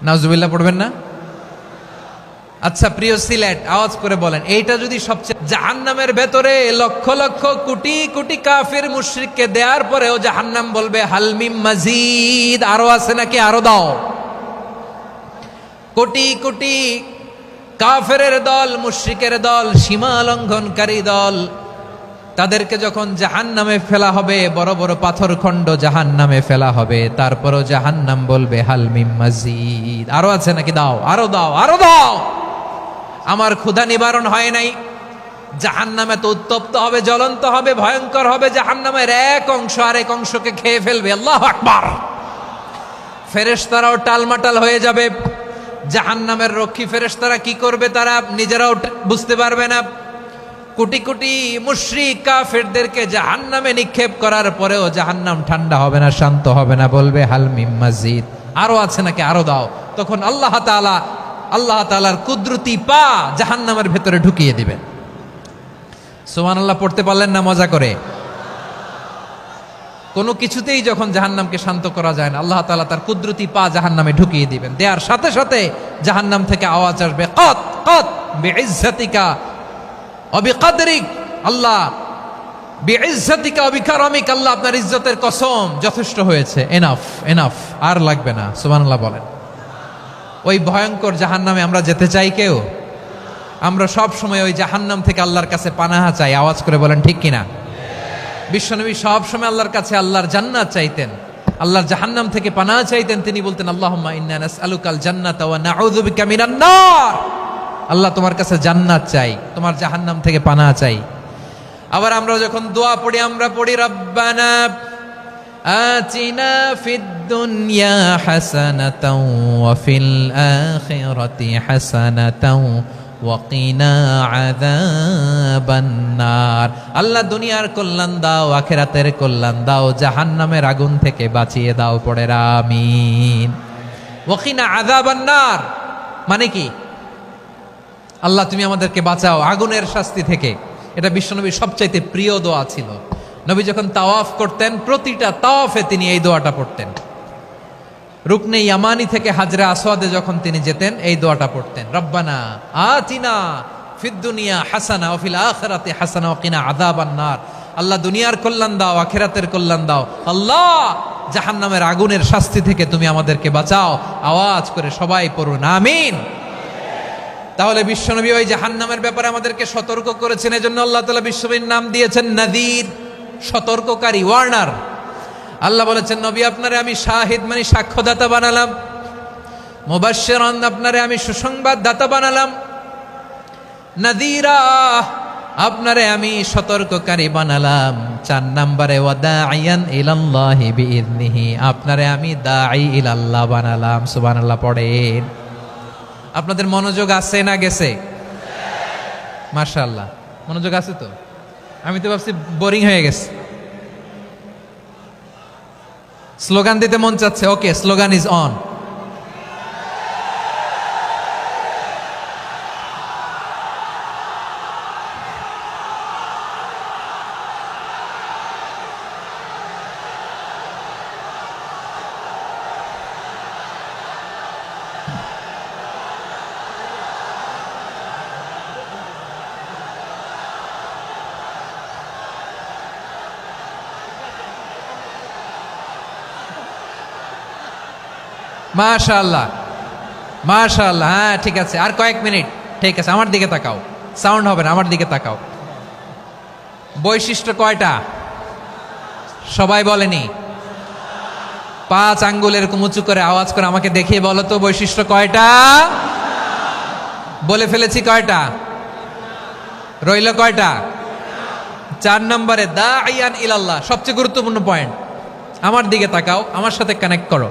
নাউজুবিল্লাহ পড়বেন না? আচ্ছা প্রিয় সিলেট, আওয়াজ করে বলেন, এইটা যদি সবচেয়ে, জাহান্নামের ভেতরে লক্ষ লক্ষ কোটি কোটি কাফির মুশরিককে দেওয়ার পরেও জাহান্নাম বলবে হালমিম মাজিদ, আরো আছে নাকি, আরো দাও। কোটি কোটি কাফেরের দল, মুশরিকের দল, সীমা লঙ্ঘনকারী দল, তাদেরকে যখন জাহান্নামে ফেলা হবে, বড় বড় পাথর খণ্ড জাহান্নামে ফেলা হবে, তারপরও জাহান্নাম বলবে হালমিম মাজিদ, আরো আছে নাকি, দাও, আরো দাও, আরো দাও। আমার ক্ষুধা নিবারণ হয় নাই। জাহান্নামে তো উত্তপ্ত হবে, জ্বলন্ত হবে, ভয়ঙ্কর হবে। জাহান্নামের এক অংশ আরেক অংশকে খেয়ে ফেলবে। আল্লাহু আকবার। ফেরেশতারাও টালমাটাল হয়ে যাবে। জাহান্নামের রক্ষী ফেরেশতারা কি করবে তারা নিজেরাও বুঝতে পারবে না। কোটি কোটি মুশরিক কাফেরদেরকে জাহান্নামে নিক্ষেপ করার পরেও জাহান্নাম ঠান্ডা হবে না, শান্ত হবে না, বলবে হালমিম মাজিদ, আরো আছে নাকি, আরো দাও। তখন আল্লাহ তাআলার কুদরতি পা জাহান্নামের ভেতরে ঢুকিয়ে দিবেন। সুবহানাল্লাহ পড়তে পারলেন না মজা করে? কোনো কিছুতেই যখন জাহান্নামকে শান্ত করা যায় না, আল্লাহ তাআলা তার কুদরতি পা জাহান্নামে ঢুকিয়ে দিবেন। দেওয়ার সাথে সাথে জাহান্নাম থেকে আওয়াজ আসবে, কত কত বিইজ্জাতিকা ওয়া বিকদরিক, আল্লাহ বিইজ্জাতিকা ওয়া বিকারামিক, আল্লাহ আপনার ইজ্জতের কসম, যথেষ্ট হয়েছে, এনাফ এনাফ, আর লাগবে না। সুবহানাল্লাহ বলেন। ওই ভয়ঙ্কর জাহান্নামে আমরা যেতে চাই কেউ? আমরা সব সময় ওই জাহান্নাম থেকে আল্লাহর কাছে পানাহা চাই। আওয়াজ করে বলেন ঠিক কিনা? বিশ্বনবী সব সময় আল্লাহর কাছে আল্লাহর জান্নাত চাইতেন, আল্লাহর জাহান্নাম থেকে পানাহা চাইতেন। তিনি বলতেন, আল্লাহুম্মা ইন্না নাসআলুকাল জান্নাতা ওয়া নাউযু বিকা মিনান নার। আল্লাহ তোমার কাছে জান্নাত চাই, তোমার জাহান্নাম থেকে পানাহা চাই। আবার আমরা যখন দোয়া পড়ি, আমরা পড়ি রব্বানা আতিনা ফিদ দুনিয়া হাসানাতাও ওয়া ফিল আখিরাতি হাসানাতাও ওয়া কিনা আযাবান নার। আল্লাহ দুনিয়ার কল্যাণ দাও, আখিরাতের কল্যাণ দাও, জাহান্নামের আগুন থেকে বাঁচিয়ে দাও। পড়ে আমিন। ওয়া কিনা আযাবান নার মানে কি? আল্লাহ তুমি আমাদেরকে বাঁচাও আগুনের শাস্তি থেকে। এটা বিশ্বনবীর সবচাইতে প্রিয় দোয়া ছিল। নবী যখন তাওয়াফ করতেন, প্রতিটা তাওয়াফে তিনি এই দোয়াটা পড়তেন। রুকনে ইয়ামানি থেকে হাজরে আসওয়াদে যখন তিনি যেতেন, এই দোয়াটা পড়তেন, রব্বানা আতিনা ফিদ দুনিয়া হাসানা ওয়া ফিল আখিরাতি হাসানা ওয়া কিনা আযাবান নার। আল্লাহ দুনিয়ার কল্যাণ দাও, আখিরাতের কল্যাণ দাও। আল্লাহ জাহান্নামের আগুনের শাস্তি থেকে তুমি আমাদেরকে বাঁচাও। আওয়াজ করে সবাই পড়ুন আমিন। তাহলে বিশ্বনবী ওই জাহান্নামের ব্যাপারে আমাদেরকে সতর্ক করেছেন। এজন্য আল্লাহ তাআলা বিশ্বনবীর নাম দিয়েছেন নাযীর, সতর্ককারী, ওয়ার্নার। আল্লাহ বলেছেন, নবী আপনারে আমি শাহিদ মানে সাক্ষ্যদাতা বানালাম, মুবাশশিরান আপনারে আমি সুসংবাদ দাতা বানালাম, নাযীরা আপনারে আমি সতর্ককারী বানালাম। 4 নম্বরে ওয়াদাইয়ান ইলাল্লাহি বিইذনিহি, আপনারে আমি দাঈ ইলাল্লাহ বানালাম। সুবহানাল্লাহ পড়েন। আপনাদের মনোযোগ আছে না গেছে? মাশাআল্লাহ মনোযোগ আছে তো। আমি তো ভাবছি বোরিং হয়ে গেছে। স্লোগান দিতে মন চাচ্ছে। ওকে, স্লোগান ইজ অন। মাশাআল্লাহ মাশাআল্লাহ। হ্যাঁ ঠিক আছে, আর কয়েক মিনিট। ঠিক আছে, আমার দিকে তাকাও, সাউন্ড হবে না, আমার দিকে তাকাও। বৈশিষ্ট্য কয়টা সবাই বলেনি? 5 আঙ্গুল এরকম উঁচু করে আওয়াজ করে আমাকে দেখিয়ে বলো তো, বৈশিষ্ট্য কয়টা? বলে ফেলেছি কয়টা? রইল কয়টা? 4 নম্বরে দাঈয়ান ইলাল্লাহ, সবচেয়ে গুরুত্বপূর্ণ পয়েন্ট। আমার দিকে তাকাও, আমার সাথে কানেক্ট করো।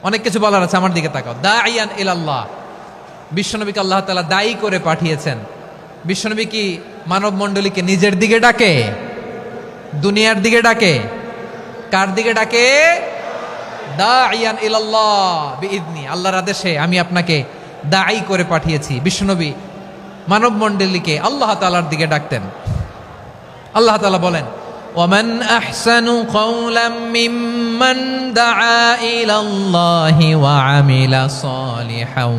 অনেক কিছু বলার আছে, আমার দিকে তাকাও। দাঈয়ান ইলাল্লাহ, বিশ্বনবীকে আল্লাহ তাআলা দায়ী করে পাঠিয়েছেন। বিশ্বনবী কি মানব মণ্ডলীকে নিজের দিকে ডাকে, দুনিয়ার দিকে ডাকে? কার দিকে ডাকে? দাইয়ান ইলাল্লাহ বিইذনি, আল্লাহর আদেশে আমি আপনাকে দাঈ করে পাঠিয়েছি। বিশ্বনবী মানব মণ্ডলীকে আল্লাহ তাআলার দিকে ডাকতেন। আল্লাহ তাআলা বলেন, ওয়ামান আহসানু কাওলাম মিম্মান দাআ ইলাল্লাহি ওয়া আমিলা সালিহান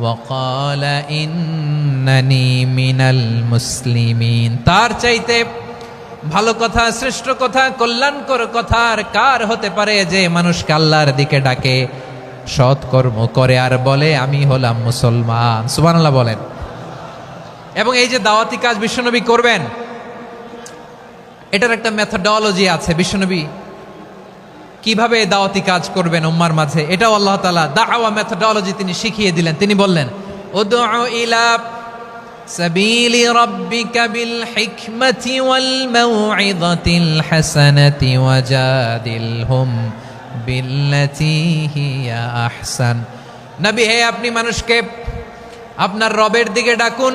ওয়া ক্বালা ইন্নানি মিনাল মুসলিমিন। তার চাইতে ভালো কথা, শ্রেষ্ঠ কথা, কল্যাণকর কথা আর কার হতে পারে যে মানুষকে আল্লাহর দিকে ডাকে, সৎকর্ম করে আর বলে আমি হলাম মুসলমান। সুবহানাল্লাহ বলেন। এবং এই যে দাওয়াতি কাজ বিশ্বনবী করবেন, এটার একটা মেথডোলজি আছে। বিশ্বনবী কিভাবে দাওয়াতি কাজ করবেন উম্মার মাঝে, এটাও আল্লাহ তাআলা দাওয়া মেথডোলজি তিনি শিখিয়ে দিলেন। তিনি বললেন, উদউ ইলা সাবিলি রাব্বিকা বিল হিকমাতি ওয়াল মাউইযাতিল হাসানাতি ওয়াজাদিলহুম বিল্লাতী হিয়া আহসান। নবী হে, আপনি মানুষকে আপনার রবের দিকে ডাকুন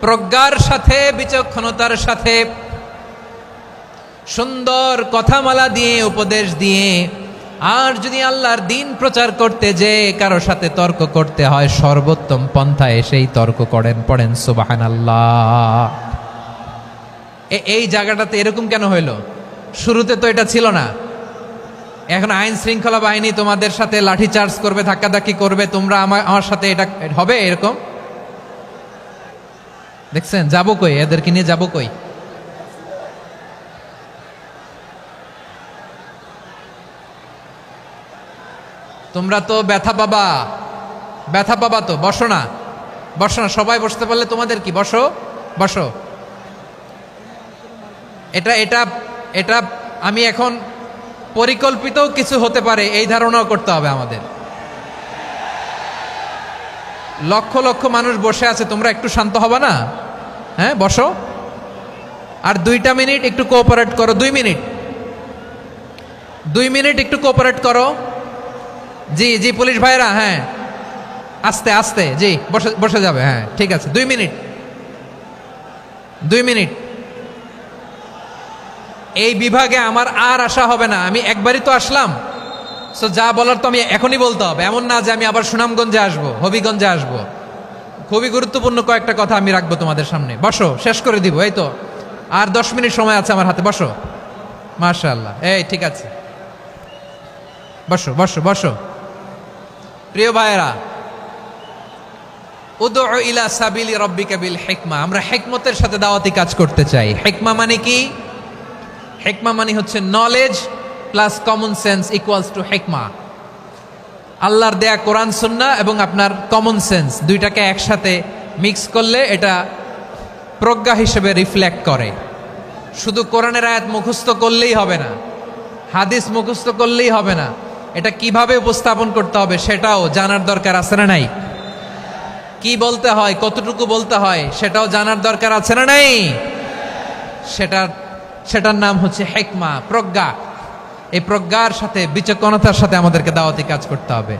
প্রজ্ঞার সাথে, বিচক্ষণতার সাথে, সুন্দর কথামালা দিয়ে, উপদেশ দিয়ে। আর যদি আল্লাহর দিন প্রচার করতে যে কারো সাথে তর্ক করতে হয়, সর্বোত্তম পন্থায় সেই তর্ক করেন। পড়েন সুবহানাল্লাহ। এই জায়গাটাতে এরকম কেন হইল? শুরুতে তো এটা ছিল না। এখন আইন শৃঙ্খলা বাহিনী তোমাদের সাথে লাঠি চার্জ করবে, ধাক্কাধাক্কি করবে, তোমরা আমার সাথে এটা হবে এরকম? দেখছেন যাবো কই? এদেরকে নিয়ে যাবো কই? তোমরা তো ব্যথা পাবা, ব্যথা পাবা তো। বসো না, বসো না, সবাই বসতে পারলে তোমাদের কি? বসো, বসো। এটা এটা এটা আমি এখন পরিকল্পিত কিছু হতে পারে এই ধারণাও করতে হবে আমাদের। লক্ষ লক্ষ মানুষ বসে আছে, তোমরা একটু শান্ত হবা না? হ্যাঁ, বসো। আর 2টা মিনিট একটু কোঅপারেট করো। 2 মিনিট, 2 মিনিট একটু কোঅপারেট করো। জি জি পুলিশ ভাইরা, হ্যাঁ আস্তে আস্তে, জি বসে বসে যাবে। হ্যাঁ ঠিক আছে, 2 মিনিট, 2 মিনিট। এই বিভাগে আমার আর আসা হবে না, আমি একবারই তো আসলাম। সো যা বলার তো আমি এখনই বলতে হবে। এমন না যে আমি আবার সুনামগঞ্জে আসবো, হবিগঞ্জে আসবো। খুবই গুরুত্বপূর্ণ কয়েকটা কথা আমি রাখবো তোমাদের সামনে। বসো, শেষ করে দিব। এই তো আর 10 মিনিট সময় আছে আমার হাতে। বসো। মাশাআল্লাহ, এই ঠিক আছে, বসো বসো বসো। প্রিয় ভাইয়েরা, উদউ ইলা সাবিলি রাব্বিকা বিল হিকমা, আমরা হিকমতের সাথে দাওয়াতি কাজ করতে চাই। হিকমা মানে কি? হিকমা মানে হচ্ছে knowledge plus common sense equals to হিকমা। আল্লাহর দেয়া কোরআন সুন্নাহ এবং আপনার কমন সেন্স, দুইটাকে একসাথে মিক্স করলে এটা প্রজ্ঞা হিসেবে রিফ্লেক্ট করে। শুধু কোরআনের আয়াত মুখস্থ করলেই হবে না, হাদিস মুখস্থ করলেই হবে না, এটা কিভাবে উপস্থাপন করতে হবে সেটাও জানার দরকার আছে না নাই? কি বলতে হয়, কতটুকু বলতে হয় সেটাও জানার দরকার আছে না নাই? সেটার নাম হচ্ছে হিকমা, প্রজ্ঞা। এই প্রজ্ঞার সাথে, বিচক্ষণতার সাথে আমাদেরকে দাওয়াতি কাজ করতে হবে।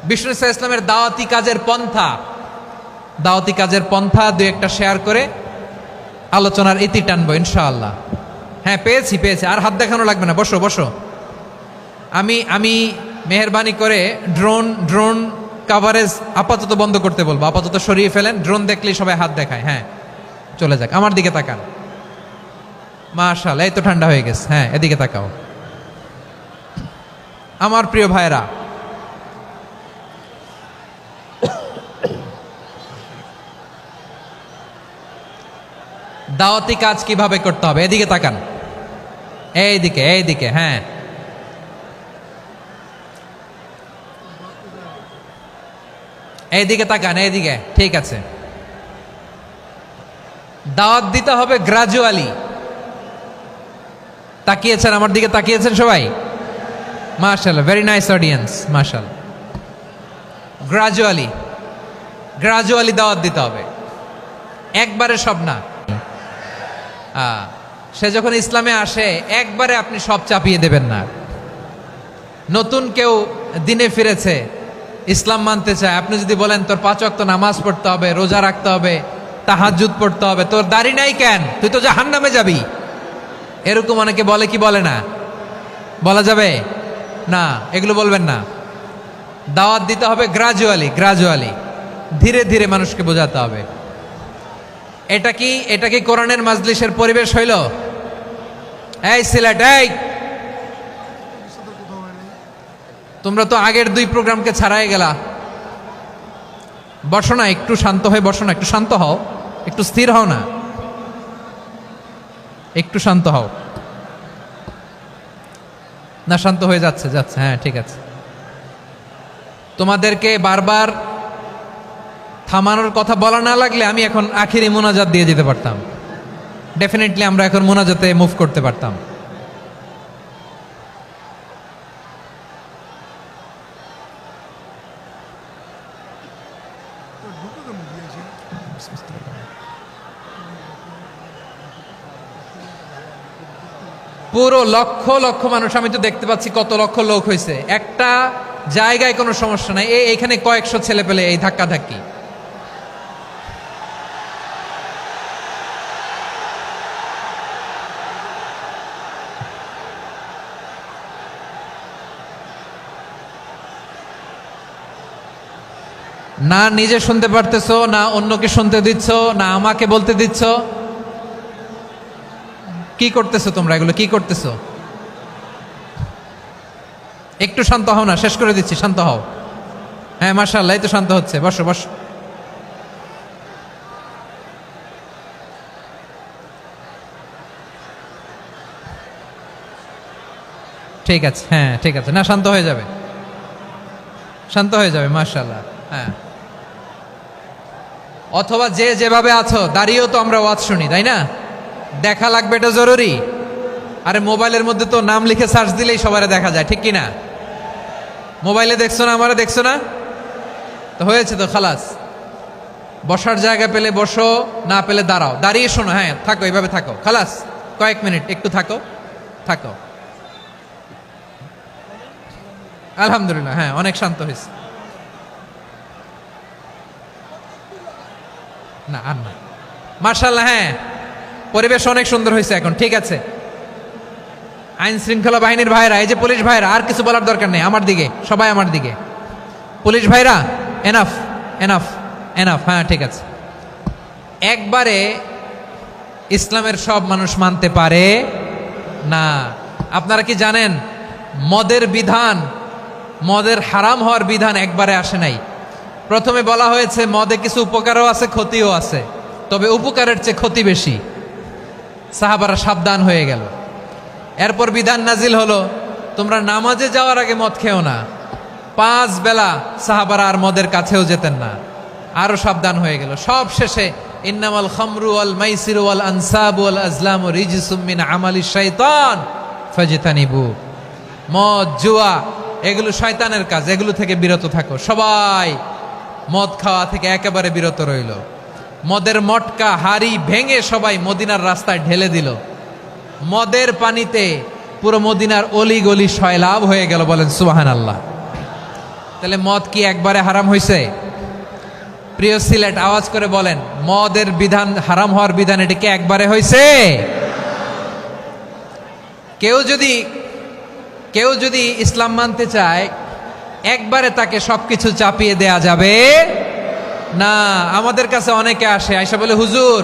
বিষ্ণু ইসলামের দাওয়াতি কাজের পন্থা 2-1টা শেয়ার করে আলোচনার ইতি টানবো ইনশাআল্লাহ। হ্যাঁ পেয়েছি, আর হাত দেখানো লাগবে না। বসো বসো। আমি মেহেরবানি করে ড্রোন কাভারেজ আপাতত বন্ধ করতে বলবো, আপাতত সরিয়ে ফেলেন। ড্রোন দেখলেই সবাই হাত দেখায়। হ্যাঁ চলে যাক, আমার দিকে তাকান। মাশাআল্লাহ, এই তো ঠান্ডা হয়ে গেছে। হ্যাঁ এদিকে তাকাও। আমার প্রিয় ভাইরা, দাওয়াতি কাজ কিভাবে করতে হবে এদিকে তাকান। এইদিকে, হ্যাঁ এইদিকে তাকান, এইদিকে, ঠিক আছে। দাওয়াত দিতে হবে গ্রাজুয়ালি। তাকিয়েছেন আমার দিকে, তাকিয়েছেন সবাই? মাশাআল্লাহ, ভেরি নাইস অডিয়েন্স, মাশাআল্লাহ। গ্রাজুয়ালি দাওয়াত দিতে হবে, একবারে সব না। সে যখন ইসলামে আসে একবারে আপনি সব চাপিয়ে দেবেন না। নতুন কেউ দিনে ফিরেছে, ইসলাম মানতে চায়, আপনি যদি বলেন তোর 5 ওয়াক্ত নামাজ পড়তে হবে, রোজা রাখতে হবে, তাহাজ্জুদ পড়তে হবে, তোর দাড়ি নাই কেন, তুই তো জাহান্নামে যাবি। এরকম অনেকে বলে কি বলে না? বলা যাবে না, এগুলো বলবেন না। দাওয়াত দিতে হবে গ্রাজুয়ালি, ধীরে ধীরে মানুষকে বোঝাতে হবে। এটা কি কোরআনের মাজলিসের পরিবেশ হইল? এই সিলেট, এই তোমরা তো আগের 2 প্রোগ্রামকে ছাড়াই গেলা। বসো না, একটু শান্ত হয়ে বসো না, একটু শান্ত হও, একটু স্থির হও না, একটু শান্ত হও না। শান্ত হয়ে যাচ্ছে, হ্যাঁ ঠিক আছে। তোমাদেরকে বারবার থামানোর কথা বলা না লাগলে আমি এখন আখিরি মোনাজাত দিয়ে যেতে পারতাম। ডেফিনেটলি আমরা এখন মোনাজাতে মুভ করতে পারতাম। পুরো লক্ষ লক্ষ মানুষ, আমি তো দেখতে পাচ্ছি কত লক্ষ লোক হয়েছে। একটা জায়গায় কোনো সমস্যা নাই, এইখানে কয়েকশো ছেলে পেলে এই ধাক্কা ধাক্কি। না নিজে শুনতে পারতেছো, না অন্যকে শুনতে দিচ্ছ, না আমাকে বলতে দিচ্ছ। কি করতেছো তোমরা? এগুলো কি করতেছো? একটু শান্ত হও না, শেষ করে দিচ্ছি, শান্ত হও। হ্যাঁ মাশাআল্লাহ, এই তো শান্ত হচ্ছে। বসো বসো। ঠিক আছে, হ্যাঁ ঠিক আছে, না শান্ত হয়ে যাবে, শান্ত হয়ে যাবে মাশাআল্লাহ। হ্যাঁ, অথবা যে যেভাবে আছো দাঁড়িয়েও তো আমরা ওয়াজ শুনি, তাই না? দেখা লাগবে, এটা জরুরি। আরে মোবাইলের মধ্যে তো নাম লিখে সার্চ দিলেই সবারে দেখা যায়, ঠিক কি না? মোবাইলে দেখছো না, আমারে দেখছো না, তো হয়েছে তো, খালাস। বসার জায়গা পেলে বসো, না পেলে দাঁড়াও, দাঁড়িয়ে শোনো। হ্যাঁ থাকো, এইভাবে থাকো, খালাস। কয়েক মিনিট একটু থাকো। আলহামদুলিল্লাহ, হ্যাঁ অনেক শান্ত হয়েছে। না আর না, মাশাআল্লাহ, হ্যাঁ পরিবেশ অনেক সুন্দর হয়েছে এখন, ঠিক আছে। আইন শৃঙ্খলা বাহিনীর ভাইরা, এই যে পুলিশ ভাইরা, আর কিছু বলার দরকার নেই, আমার দিকে সবাই, আমার দিকে। পুলিশ ভাইরা এনাফ এনাফ এনাফ, হ্যাঁ ঠিক আছে। একবারে ইসলামের সব মানুষ মানতে পারে না। আপনারা কি জানেন মদের বিধান, মদের হারাম হওয়ার বিধান একবারে আসে নাই। প্রথমে বলা হয়েছে মদে কিছু উপকারও আছে, ক্ষতিও আছে, তবে উপকারের চেয়ে ক্ষতি বেশি। সাহাবারা সাবধান হয়ে গেল। এরপর বিধান নাজিল হলো, তোমরা নামাজে যাওয়ার আগে মদ খেও না। 5 বেলা সাহাবারা আর মদের কাছেও যেতেন না, আরো সাবধান হয়ে গেল। সব শেষে ইন্নামাল খামরু ওয়াল মাইসিরু ওয়াল আনসাবু ওয়াল আজলামু রিজসুম মিন আমালিশ শাইতান ফাজতানিবু। মদ, জুয়া এগুলো শয়তানের কাজ, এগুলো থেকে বিরত থাকো। সবাই মদ খাওয়া থেকে একেবারে বিরত রইল। মদের মটকা হাড়ি ভেঙে সবাই মদিনার রাস্তায় ঢেলে দিল। মদের পানিতে পুরো মদিনার অলি গলি সয়লাভ হয়ে গেল। বলেন সুবহানাল্লাহ। তাহলে মদ কি একবারে হারাম হয়েছে? প্রিয় সিলেট, আওয়াজ করে বলেন, মদের বিধান, হারাম হওয়ার বিধান, এটা কি একবারে হয়েছে? কেউ যদি ইসলাম মানতে চায়, একবারে তাকে সবকিছু চাপিয়ে দেয়া যাবে না। আমাদের কাছে অনেকে আসে, আয়সা বলে, হুজুর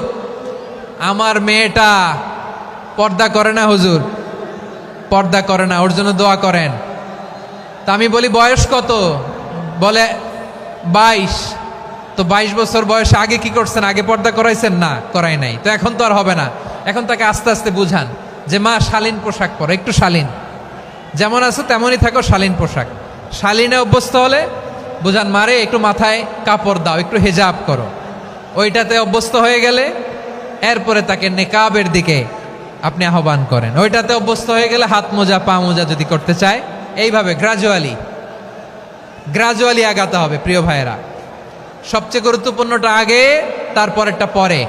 আমার মেয়েটা পর্দা করে না, হুজুর পর্দা করে না, ওর জন্য দোয়া করেন। তা আমি বলি বয়স কত? বলে 22। তো 22 বছর বয়সে আগে কি করছেন? আগে পর্দা করাইছেন? না, করাই নাই। তো এখন তো আর হবে না। এখন তাকে আস্তে আস্তে বুঝান যে মা শালীন পোশাক পরো, একটু শালীন, যেমন আছো তেমনই থাকো, শালীন পোশাক। শালীনে অভ্যস্ত হলে বুঝান, মারে একটু মাথায় কাপড় দাও, একটু হেজাব করো। ওইটাতে অভ্যস্ত হয়ে গেলে এরপরে তাকে নেকাবের দিকে আপনি আহ্বান করেন। ওইটাতে অভ্যস্ত হয়ে গেলে হাত মোজা, পা মোজা যদি করতে চায়, এইভাবে গ্রাজুয়ালি আগাতে হবে। প্রিয় ভাইয়েরা, সবচেয়ে গুরুত্বপূর্ণটা আগে, তারপরেরটা পরে।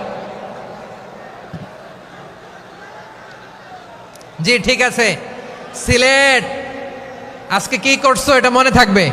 জি ঠিক আছে। সিলেট আজকে কি করছো এটা মনে থাকবে।